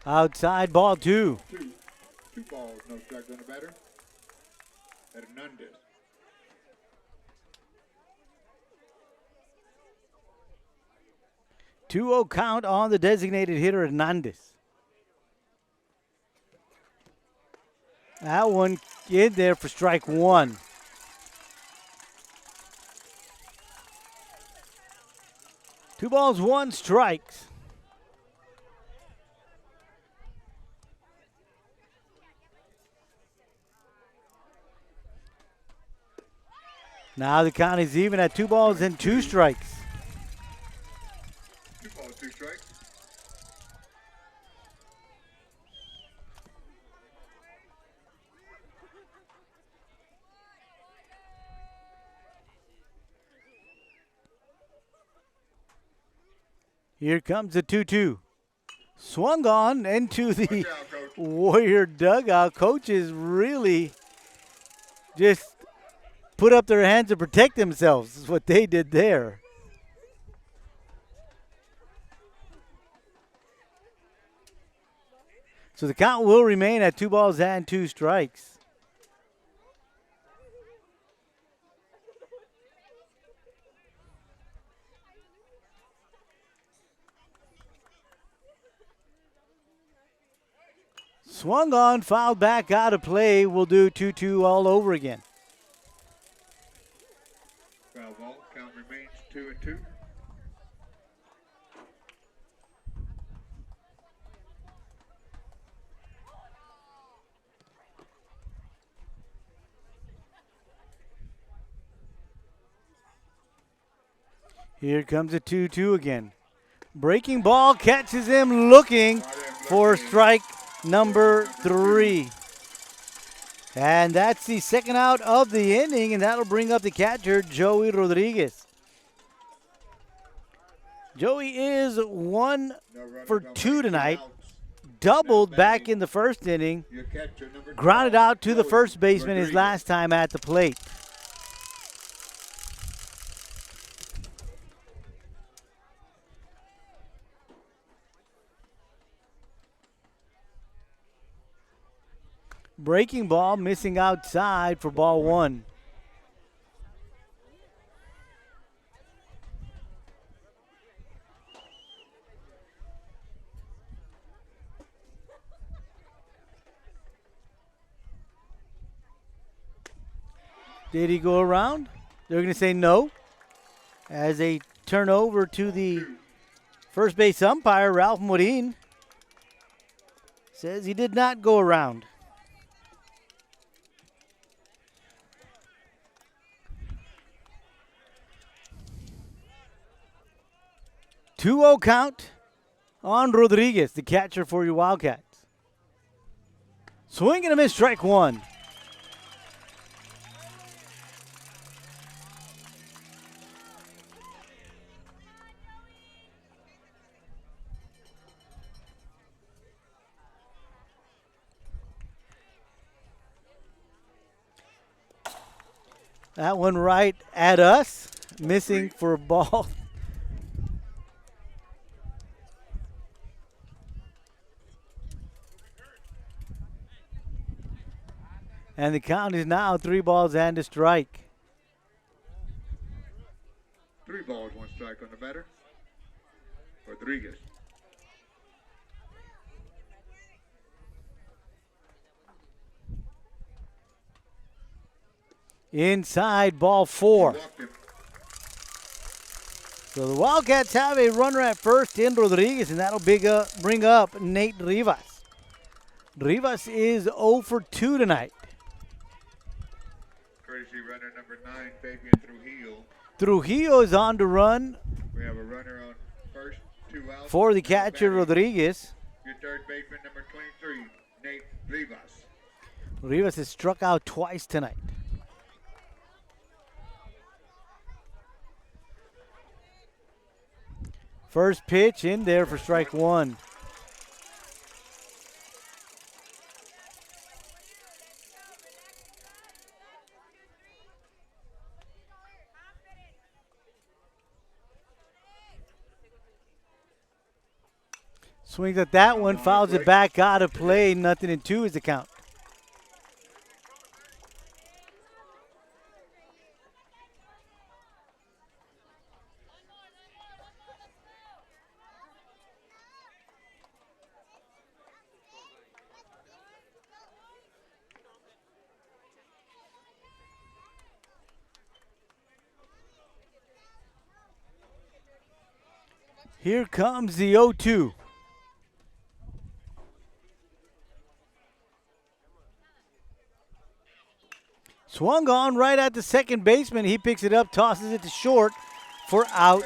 Outside, ball 2. Two balls, no strikes on the batter. Hernandez. Two-0 count on the designated hitter, Hernandez. That one in there for strike 1. Two balls, 1 strikes. Now the count is even at 2 balls and 2 strikes. 2 balls, 2 strikes. Here comes the 2-2. Swung on into the Watch out, Coach. Warrior dugout. Coaches really just put up their hands to protect themselves, is what they did there. So the count will remain at 2 balls and 2 strikes. Swung on, fouled back, out of play. We'll do 2-2 all over again. Foul ball. Count remains 2-2. Here comes a 2-2 again. Breaking ball catches him looking for strike number 3. And that's the second out of the inning, and that'll bring up the catcher, Joey Rodriguez. Joey is 1 for 2 tonight. Doubled back in the first inning. Your catcher number Grounded 12, out to the Joey first baseman his Rodriguez. last time at the plate. Breaking ball, missing outside for ball 1. Did he go around? They're going to say no as they turn over to the first base umpire, Ralph Morin. Says he did not go around. Two-0 count on Rodriguez, the catcher for your Wildcats. Swing and a miss, strike one. That one right at us, missing for a ball. And the count is now 3 balls and a strike. 3 balls, 1 strike on the batter. Rodriguez. Inside, ball 4. So the Wildcats have a runner at first in Rodriguez, and that'll bring up Nate Rivas. Rivas is 0 for 2 tonight. Courtesy runner number 9, Fabian Trujillo. Trujillo is on to run. We have a runner on first, 2 outs. For the catcher, Rodriguez. Your third baseman, number 23, Nate Rivas. Rivas has struck out twice tonight. First pitch in there for strike one. Swings at that one, fouls it back out of play. 0-2 is the count. Here comes the 0-2. Swung on right at the second baseman. He picks it up, tosses it to short for out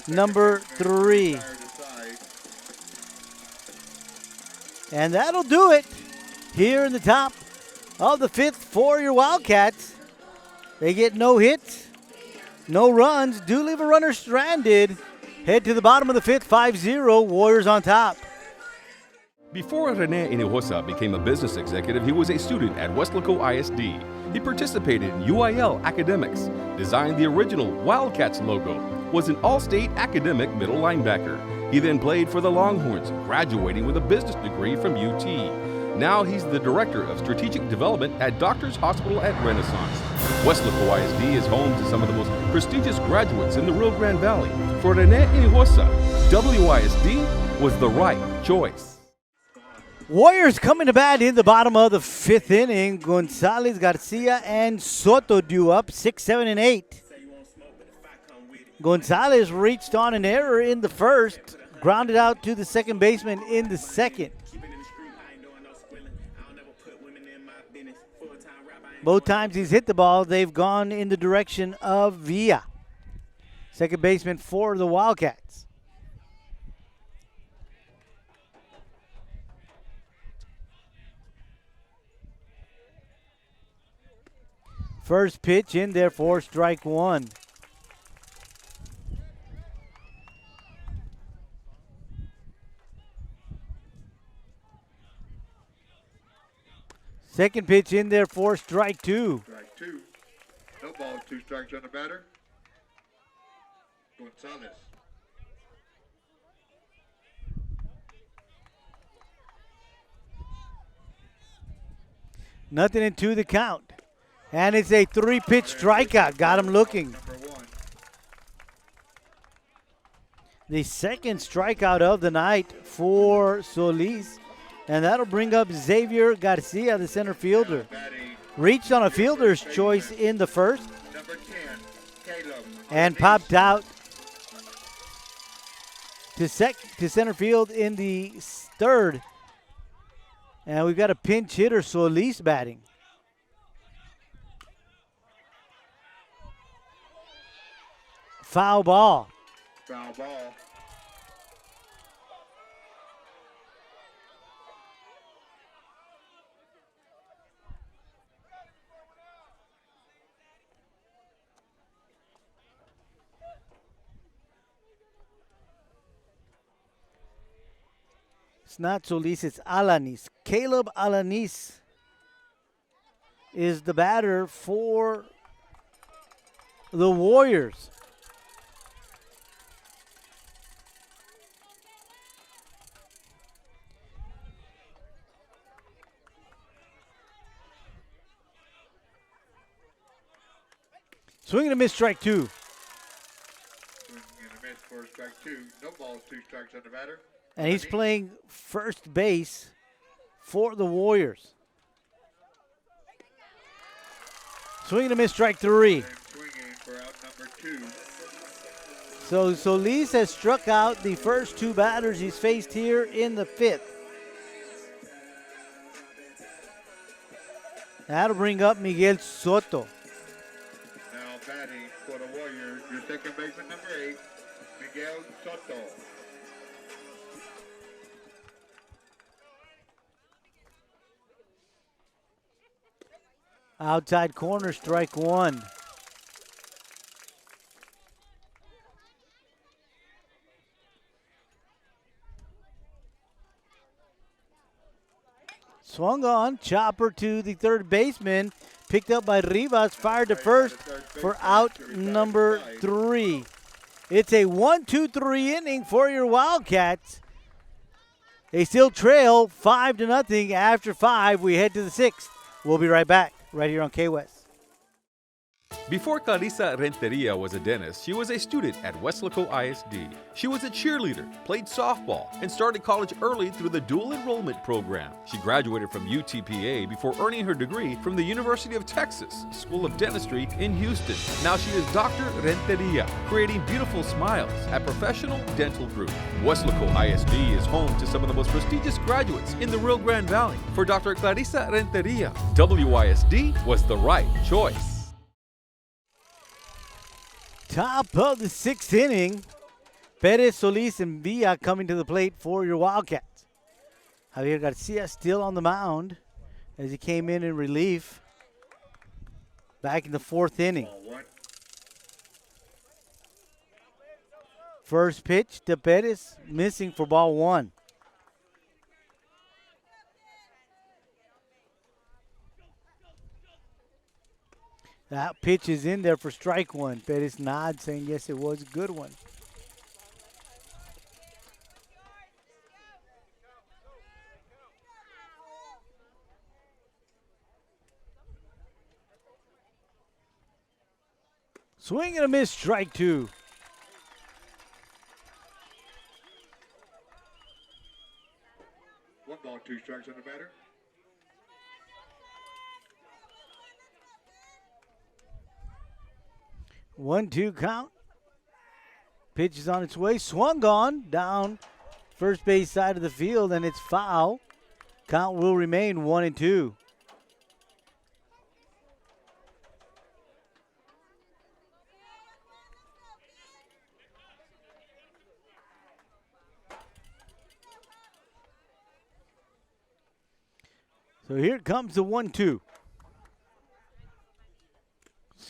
number 3. And that'll do it here in the top of the 5th for your Wildcats. They get no hits, no runs, do leave a runner stranded. Head to the bottom of the 5th, 5-0, Warriors on top. Before Rene Hinojosa became a business executive, he was a student at Weslaco ISD. He participated in UIL academics, designed the original Wildcats logo, was an all-state academic middle linebacker. He then played for the Longhorns, graduating with a business degree from UT. Now he's the Director of Strategic Development at Doctors Hospital at Renaissance. Weslaco ISD is home to some of the most prestigious graduates in the Rio Grande Valley. For Rene Hinojosa, WISD was the right choice. Warriors coming to bat in the bottom of the 5th inning. Gonzalez, Garcia, and Soto due up 6, 7, and 8. Gonzalez reached on an error in the first, grounded out to the second baseman in the second. Both times he's hit the ball, they've gone in the direction of Villa, second baseman for the Wildcats. First pitch in there for strike one. Second pitch in there for strike two. Strike 2. No balls, 2 strikes on the batter. Gonzalez. Nothing into the count. And it's a 3-pitch strikeout. Got him looking. Number 1. The second strikeout of the night for Solis. And that'll bring up Xavier Garcia, the center fielder. Reached on a fielder's choice in the first. Number 10, Caleb. and popped out to center field in the third. And we've got a pinch hitter, Solis, batting. Foul ball. Foul ball. It's not Solis, it's Alanis. Caleb Alanis is the batter for the Warriors. Swing and a miss, strike two. Swing and a miss for strike two. No balls, 2 strikes on the batter. And he's playing first base for the Warriors. Swing and a miss, strike three. And swinging for out number 2. So Solis has struck out the first 2 batters he's faced here in the 5th. That'll bring up Miguel Soto. Now batting for the Warriors, your second baseman number 8, Miguel Soto. Outside corner, strike one. Swung on, chopper to the third baseman, picked up by Rivas, fired to first for out number 3. It's a 1-2-3 inning for your Wildcats. They still trail 5-0 after 5. We head to the 6th. We'll be right back, right here on K-West. Before Clarissa Renteria was a dentist, she was a student at Weslaco ISD. She was a cheerleader, played softball, and started college early through the dual enrollment program. She graduated from UTPA before earning her degree from the University of Texas School of Dentistry in Houston. Now she is Dr. Renteria, creating beautiful smiles at Professional Dental Group. Weslaco ISD is home to some of the most prestigious graduates in the Rio Grande Valley. For Dr. Clarissa Renteria, WISD was the right choice. Top of the 6th inning, Perez, Solis, and Villa coming to the plate for your Wildcats. Javier Garcia still on the mound as he came in relief back in the 4th inning. First pitch to Perez, missing for ball 1. That pitch is in there for strike 1. Perez nods saying yes, it was a good one. Swing and a miss, strike 2. One ball, 2 strikes on the batter. 1-2 count. Pitch is on its way. Swung on down first base side of the field, and it's foul. Count will remain 1-2. So here comes the 1-2.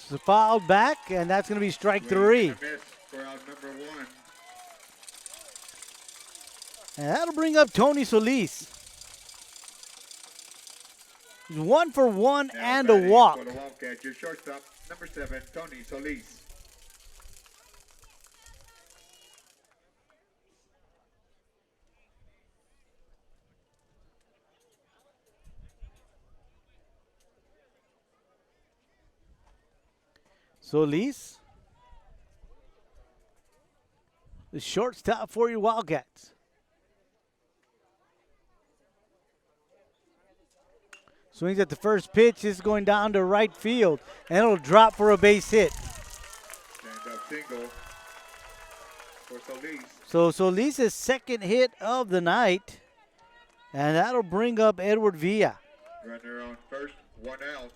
So fouled back, and that's going to be strike 3. Miss for out number 1. And that'll bring up Tony Solis. He's 1 for 1 Now and a batting walk. For the Wildcats, your shortstop, number 7, Tony Solis. Solis, the shortstop for your Wildcats. Swings at the first pitch. This is going down to right field, and it'll drop for a base hit. single for Solis. So Solis' second hit of the night, and that'll bring up Edward Villa. Runner on first, 1 out.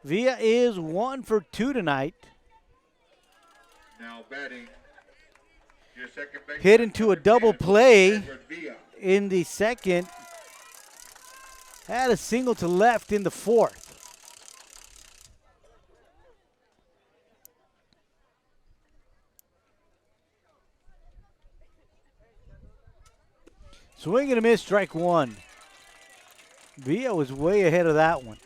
Villa is 1 for 2 tonight. Now batting. Your second baseman, Hit into a number double 10, play Edward Villa. in the second. Had a single to left in the fourth. Swing and a miss, strike one. Villa was way ahead of that one.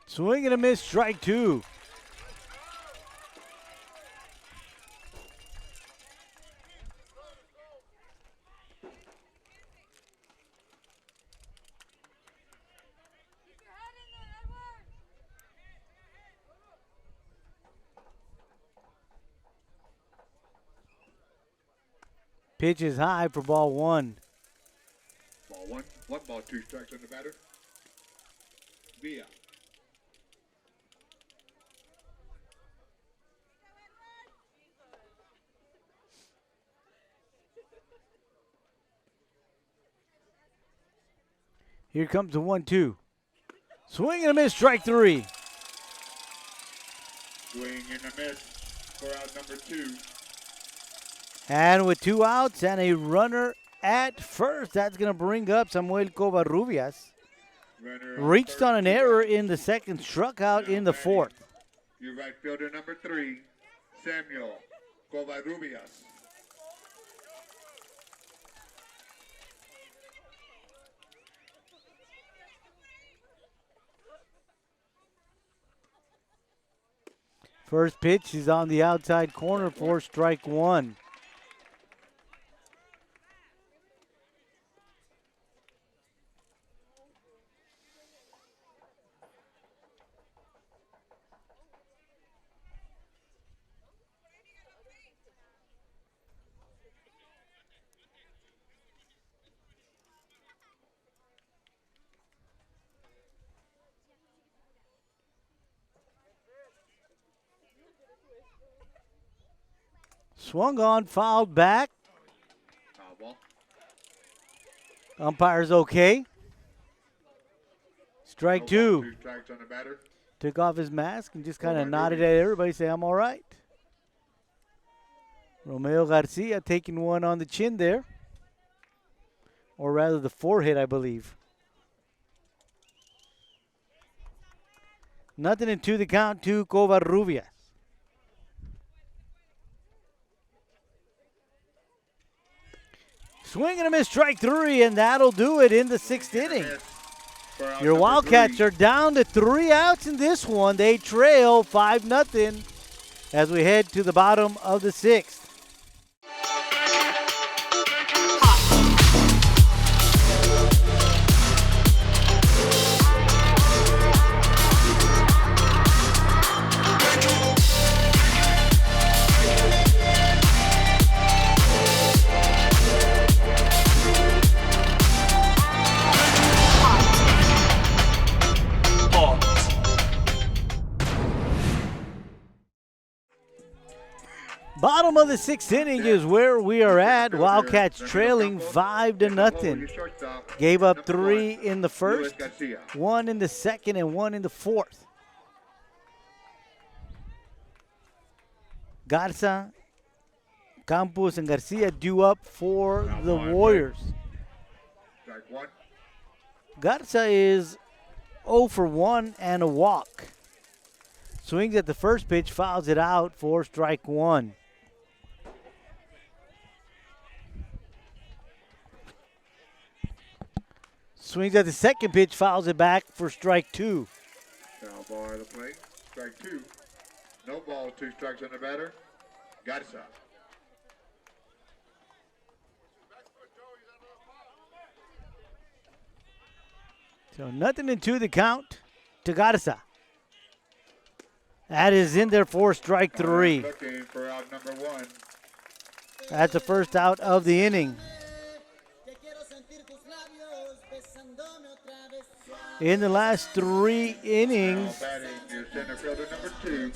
Swing and a miss, strike two. Pitch is high for ball one. Ball one. 1 ball, 2 strikes on the batter. Villa. Here comes the 1-2. Swing and a miss, strike three. Swing and a miss for out number 2. And with 2 outs and a runner at first, that's going to bring up Samuel Covarrubias. Runner Reached first, on an 2 error outs. in the second, struck out Now in the batting, fourth. Your right fielder number 3, Samuel Covarrubias. First pitch is on the outside corner for strike one. Swung on, fouled back. Foul ball. Umpire's okay. Strike No ball, two. 2 strikes on the batter. Took off his mask and just kind of Covarrubias. nodded at everybody, saying, I'm all right. Romeo Garcia taking one on the chin there. Or rather the forehead, I believe. Nothing in 2 the count to Covarrubias. Swing and a miss, strike three, and that'll do it in the 6th inning. Miss for out Your number Wildcats 3. are down to 3 outs in this one. They trail 5-0 as we head to the bottom of the 6th. Bottom of the 6th inning is where we are at. Wildcats trailing 5-0. Gave up 3 in the first, 1 in the second, and 1 in the fourth. Garza, Campos, and Garcia due up for the Warriors. Strike 1. Garza is 0 for 1 and a walk. Swings at the first pitch, fouls it out for strike 1. Swings at the second pitch, fouls it back for strike 2. Foul ball at the plate. Strike 2. No ball, 2 strikes on the batter. Garza. So nothing in 2 the count to Garza. That is in there for strike 3. Looking for out number 1. That's the first out of the inning. In the last 3 innings, Now batting your center fielder number 2.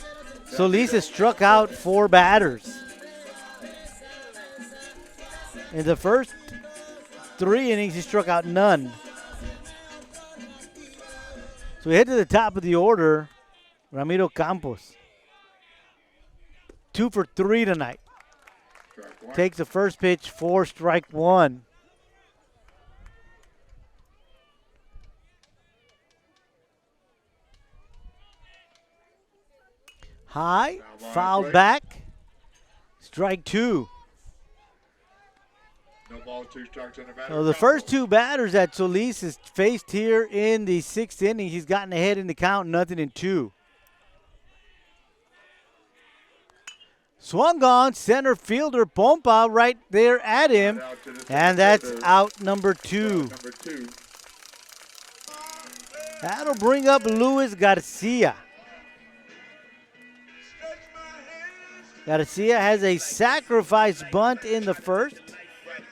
Solis has struck out 4 batters. In the first 3 innings, he struck out none. So we head to the top of the order, Ramiro Campos. 2 for 3 tonight. Strike one. Takes the first pitch for strike 1. High, fouled play. back. Strike 2. No ball, 2 strikes on the batter. So the first 2 batters that Solis has faced here in the 6th inning, he's gotten ahead in the count, 0-2. Swung on, center fielder Pompa right there at him, Out to the center and that's fielder. out number 2. Number 2. That'll bring up Luis Garcia. Garcia has a sacrifice bunt in the first,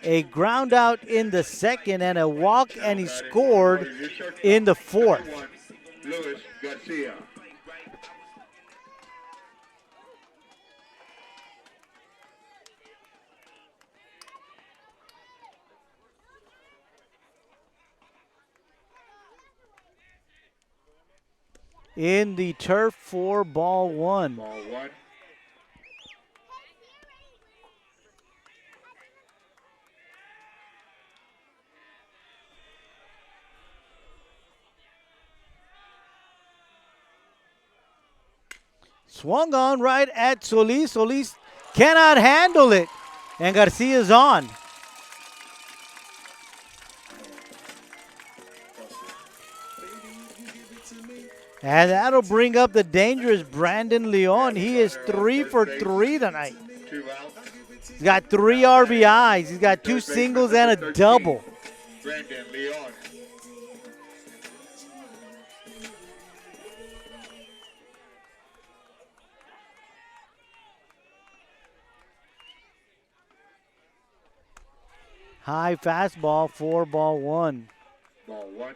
a ground out in the second, and a walk, and he scored in the fourth. Number 1, Luis Garcia. In the turf for ball 1. Ball 1. Swung on right at Solis. Solis cannot handle it, and Garcia's on. And that'll bring up the dangerous Brandon Leon. He is 3 for 3 tonight. 2 out. He's got 3 RBIs. He's got 2 singles and a double. Brandon Leon. High fastball for ball 1. Ball 1.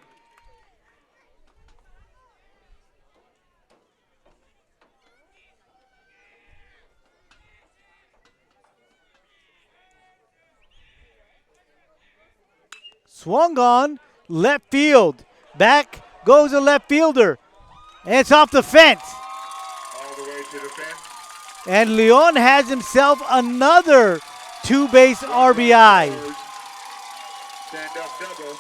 Swung on, left field. Back goes the left fielder. And it's off the fence. All the way to the fence. And Leon has himself another 2-base RBI. Stand up double.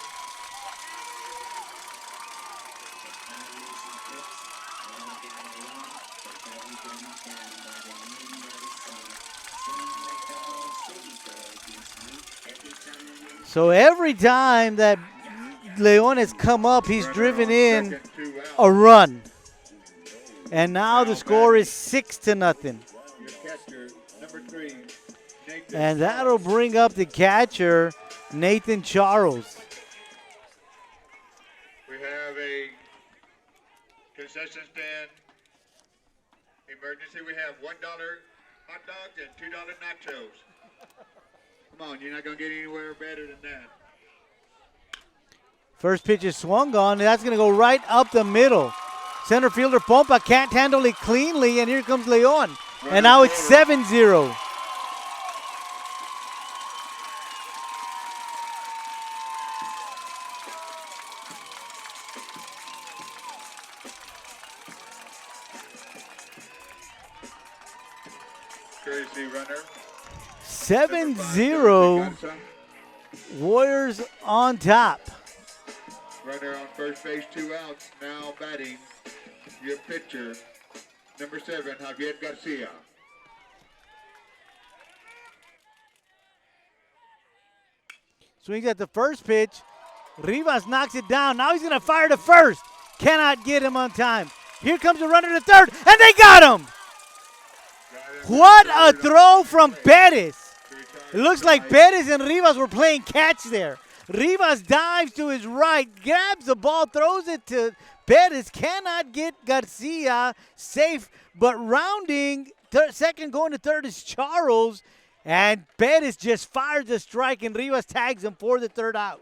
So every time that Leon has come up, he's driven in Second, 2 out. a run. And now the score is 6-0. Your catcher, number 3, Nathan. And that'll bring up the catcher, Nathan Charles. We have a concession stand emergency. We have $1 hot dogs and $2 nachos. Come on, you're not going to get anywhere better than that. First pitch is swung on, and that's going to go right up the middle. Center fielder Pompa can't handle it cleanly, and here comes Leon. And now it's 7-0. Courtesy runner. 7-0, Warriors on top. Runner on first base, 2 outs. Now batting your pitcher, number 7, Javier Garcia. Swings at the first pitch. Rivas knocks it down. Now he's going to fire to first. Cannot get him on time. Here comes the runner to third, and they got him. What a throw from Perez. It looks like Perez and Rivas were playing catch there. Rivas dives to his right, grabs the ball, throws it to Perez. Cannot get Garcia safe, but rounding second, going to third is Charles. And Perez just fires the strike, and Rivas tags him for the third out.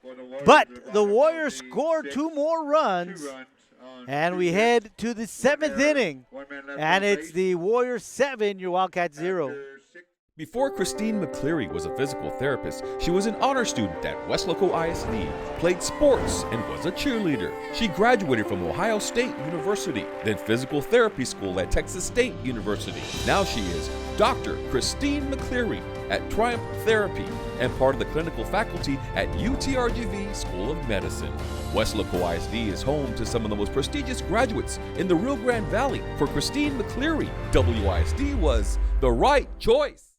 For the Warriors, But the Roger Warriors Ballsy, score 6, 2 more runs, 2 runs on and 2 we hits. head to the 7th inning. 1 man left And on it's base. the Warriors 7, your Wildcats 0. After 6 Before Christine McCleary was a physical therapist, she was an honor student at Weslaco ISD, played sports, and was a cheerleader. She graduated from Ohio State University, then physical therapy school at Texas State University. Now she is Dr. Christine McCleary at Triumph Therapy and part of the clinical faculty at UTRGV School of Medicine. Weslaco ISD is home to some of the most prestigious graduates in the Rio Grande Valley. For Christine McCleary, WISD was the right choice.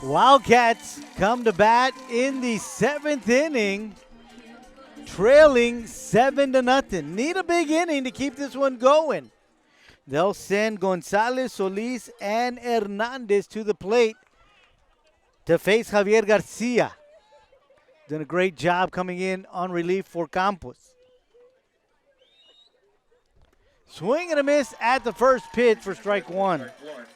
Wildcats come to bat in the 7th inning, trailing 7-0. Need a big inning to keep this one going. They'll send Gonzalez, Solis, and Hernandez to the plate to face Javier Garcia. Done a great job coming in on relief for Campos. Swing and a miss at the first pitch for strike one. strike 1.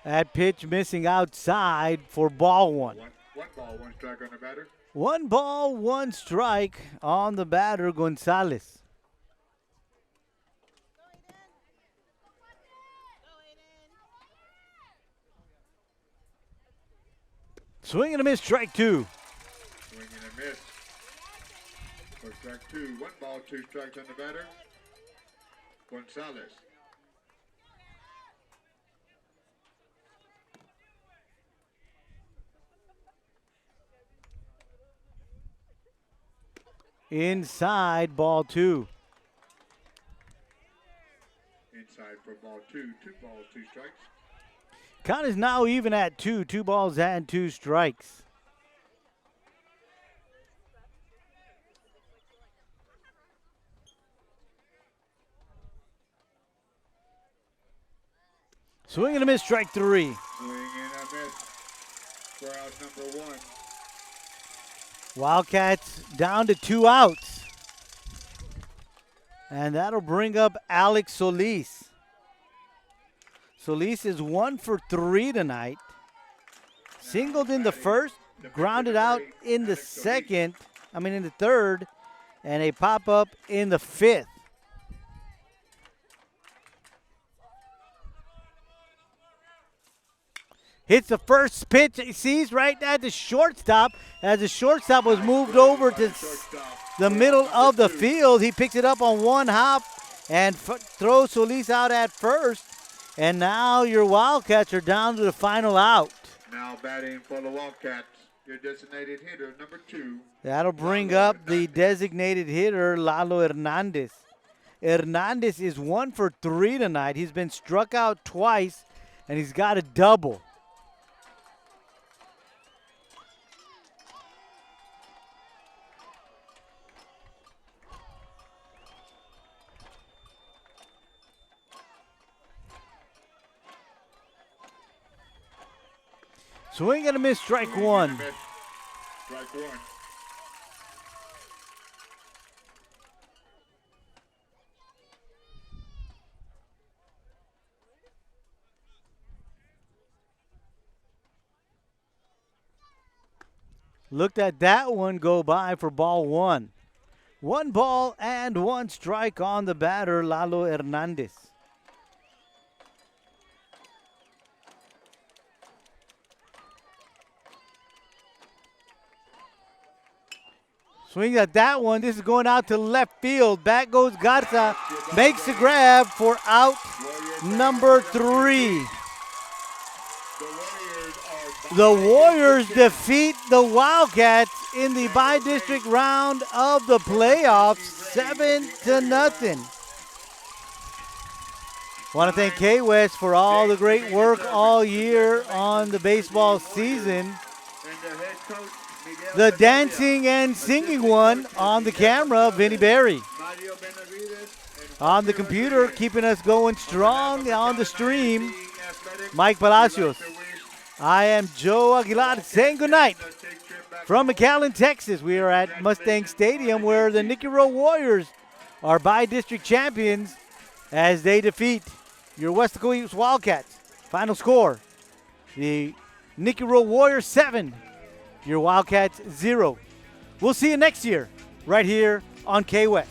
That pitch missing outside for ball one. One ball, 1 strike on the batter. 1 ball, 1 strike on the batter, Gonzalez. Swing and a miss, strike 2. Swing and a miss. For strike 2. 1 ball, 2 strikes on the batter. Gonzalez. Inside, ball 2. Inside for ball 2. 2 balls, 2 strikes. Count is now even at 2. 2 balls and 2 strikes. Swing and a miss, strike 3. Swing and a miss. For out number 1. Wildcats down to 2 outs. And that'll bring up Alex Solis. Solis is 1 for 3 tonight. Singled in the first, grounded out in the in the third, and a pop-up in the 5th. Hits the first pitch, he sees right at the shortstop. As the shortstop was moved over to the middle of the field, he picks it up on 1 hop and throws Solis out at first. And now your Wildcats are down to the final out. Now batting for the Wildcats, your designated hitter, number 2. That'll bring up the designated hitter, Lalo Hernandez. Hernandez is 1 for 3 tonight. He's been struck out twice, and he's got a double. Swing and a miss, strike 1. Strike 1. Looked at that one go by for ball 1. 1 ball and 1 strike on the batter, Lalo Hernandez. Swing at that one. This is going out to left field. Back goes Garza. Makes the grab for out number 3. The Warriors defeat the Wildcats in the bi-district round of the playoffs, 7-0. Want to thank K-West for all the great work all year on the baseball season. The dancing and singing one on the camera, Vinny Berry. On the computer, keeping us going strong on the stream, Mike Palacios. I am Joe Aguilar saying goodnight from McAllen, Texas. We are at Mustang Stadium where the Nikki Rowe Warriors are by-district champions as they defeat your Weslaco Wildcats. Final score, the Nikki Rowe Warriors 7, your Wildcats 0. We'll see you next year right here on K-West.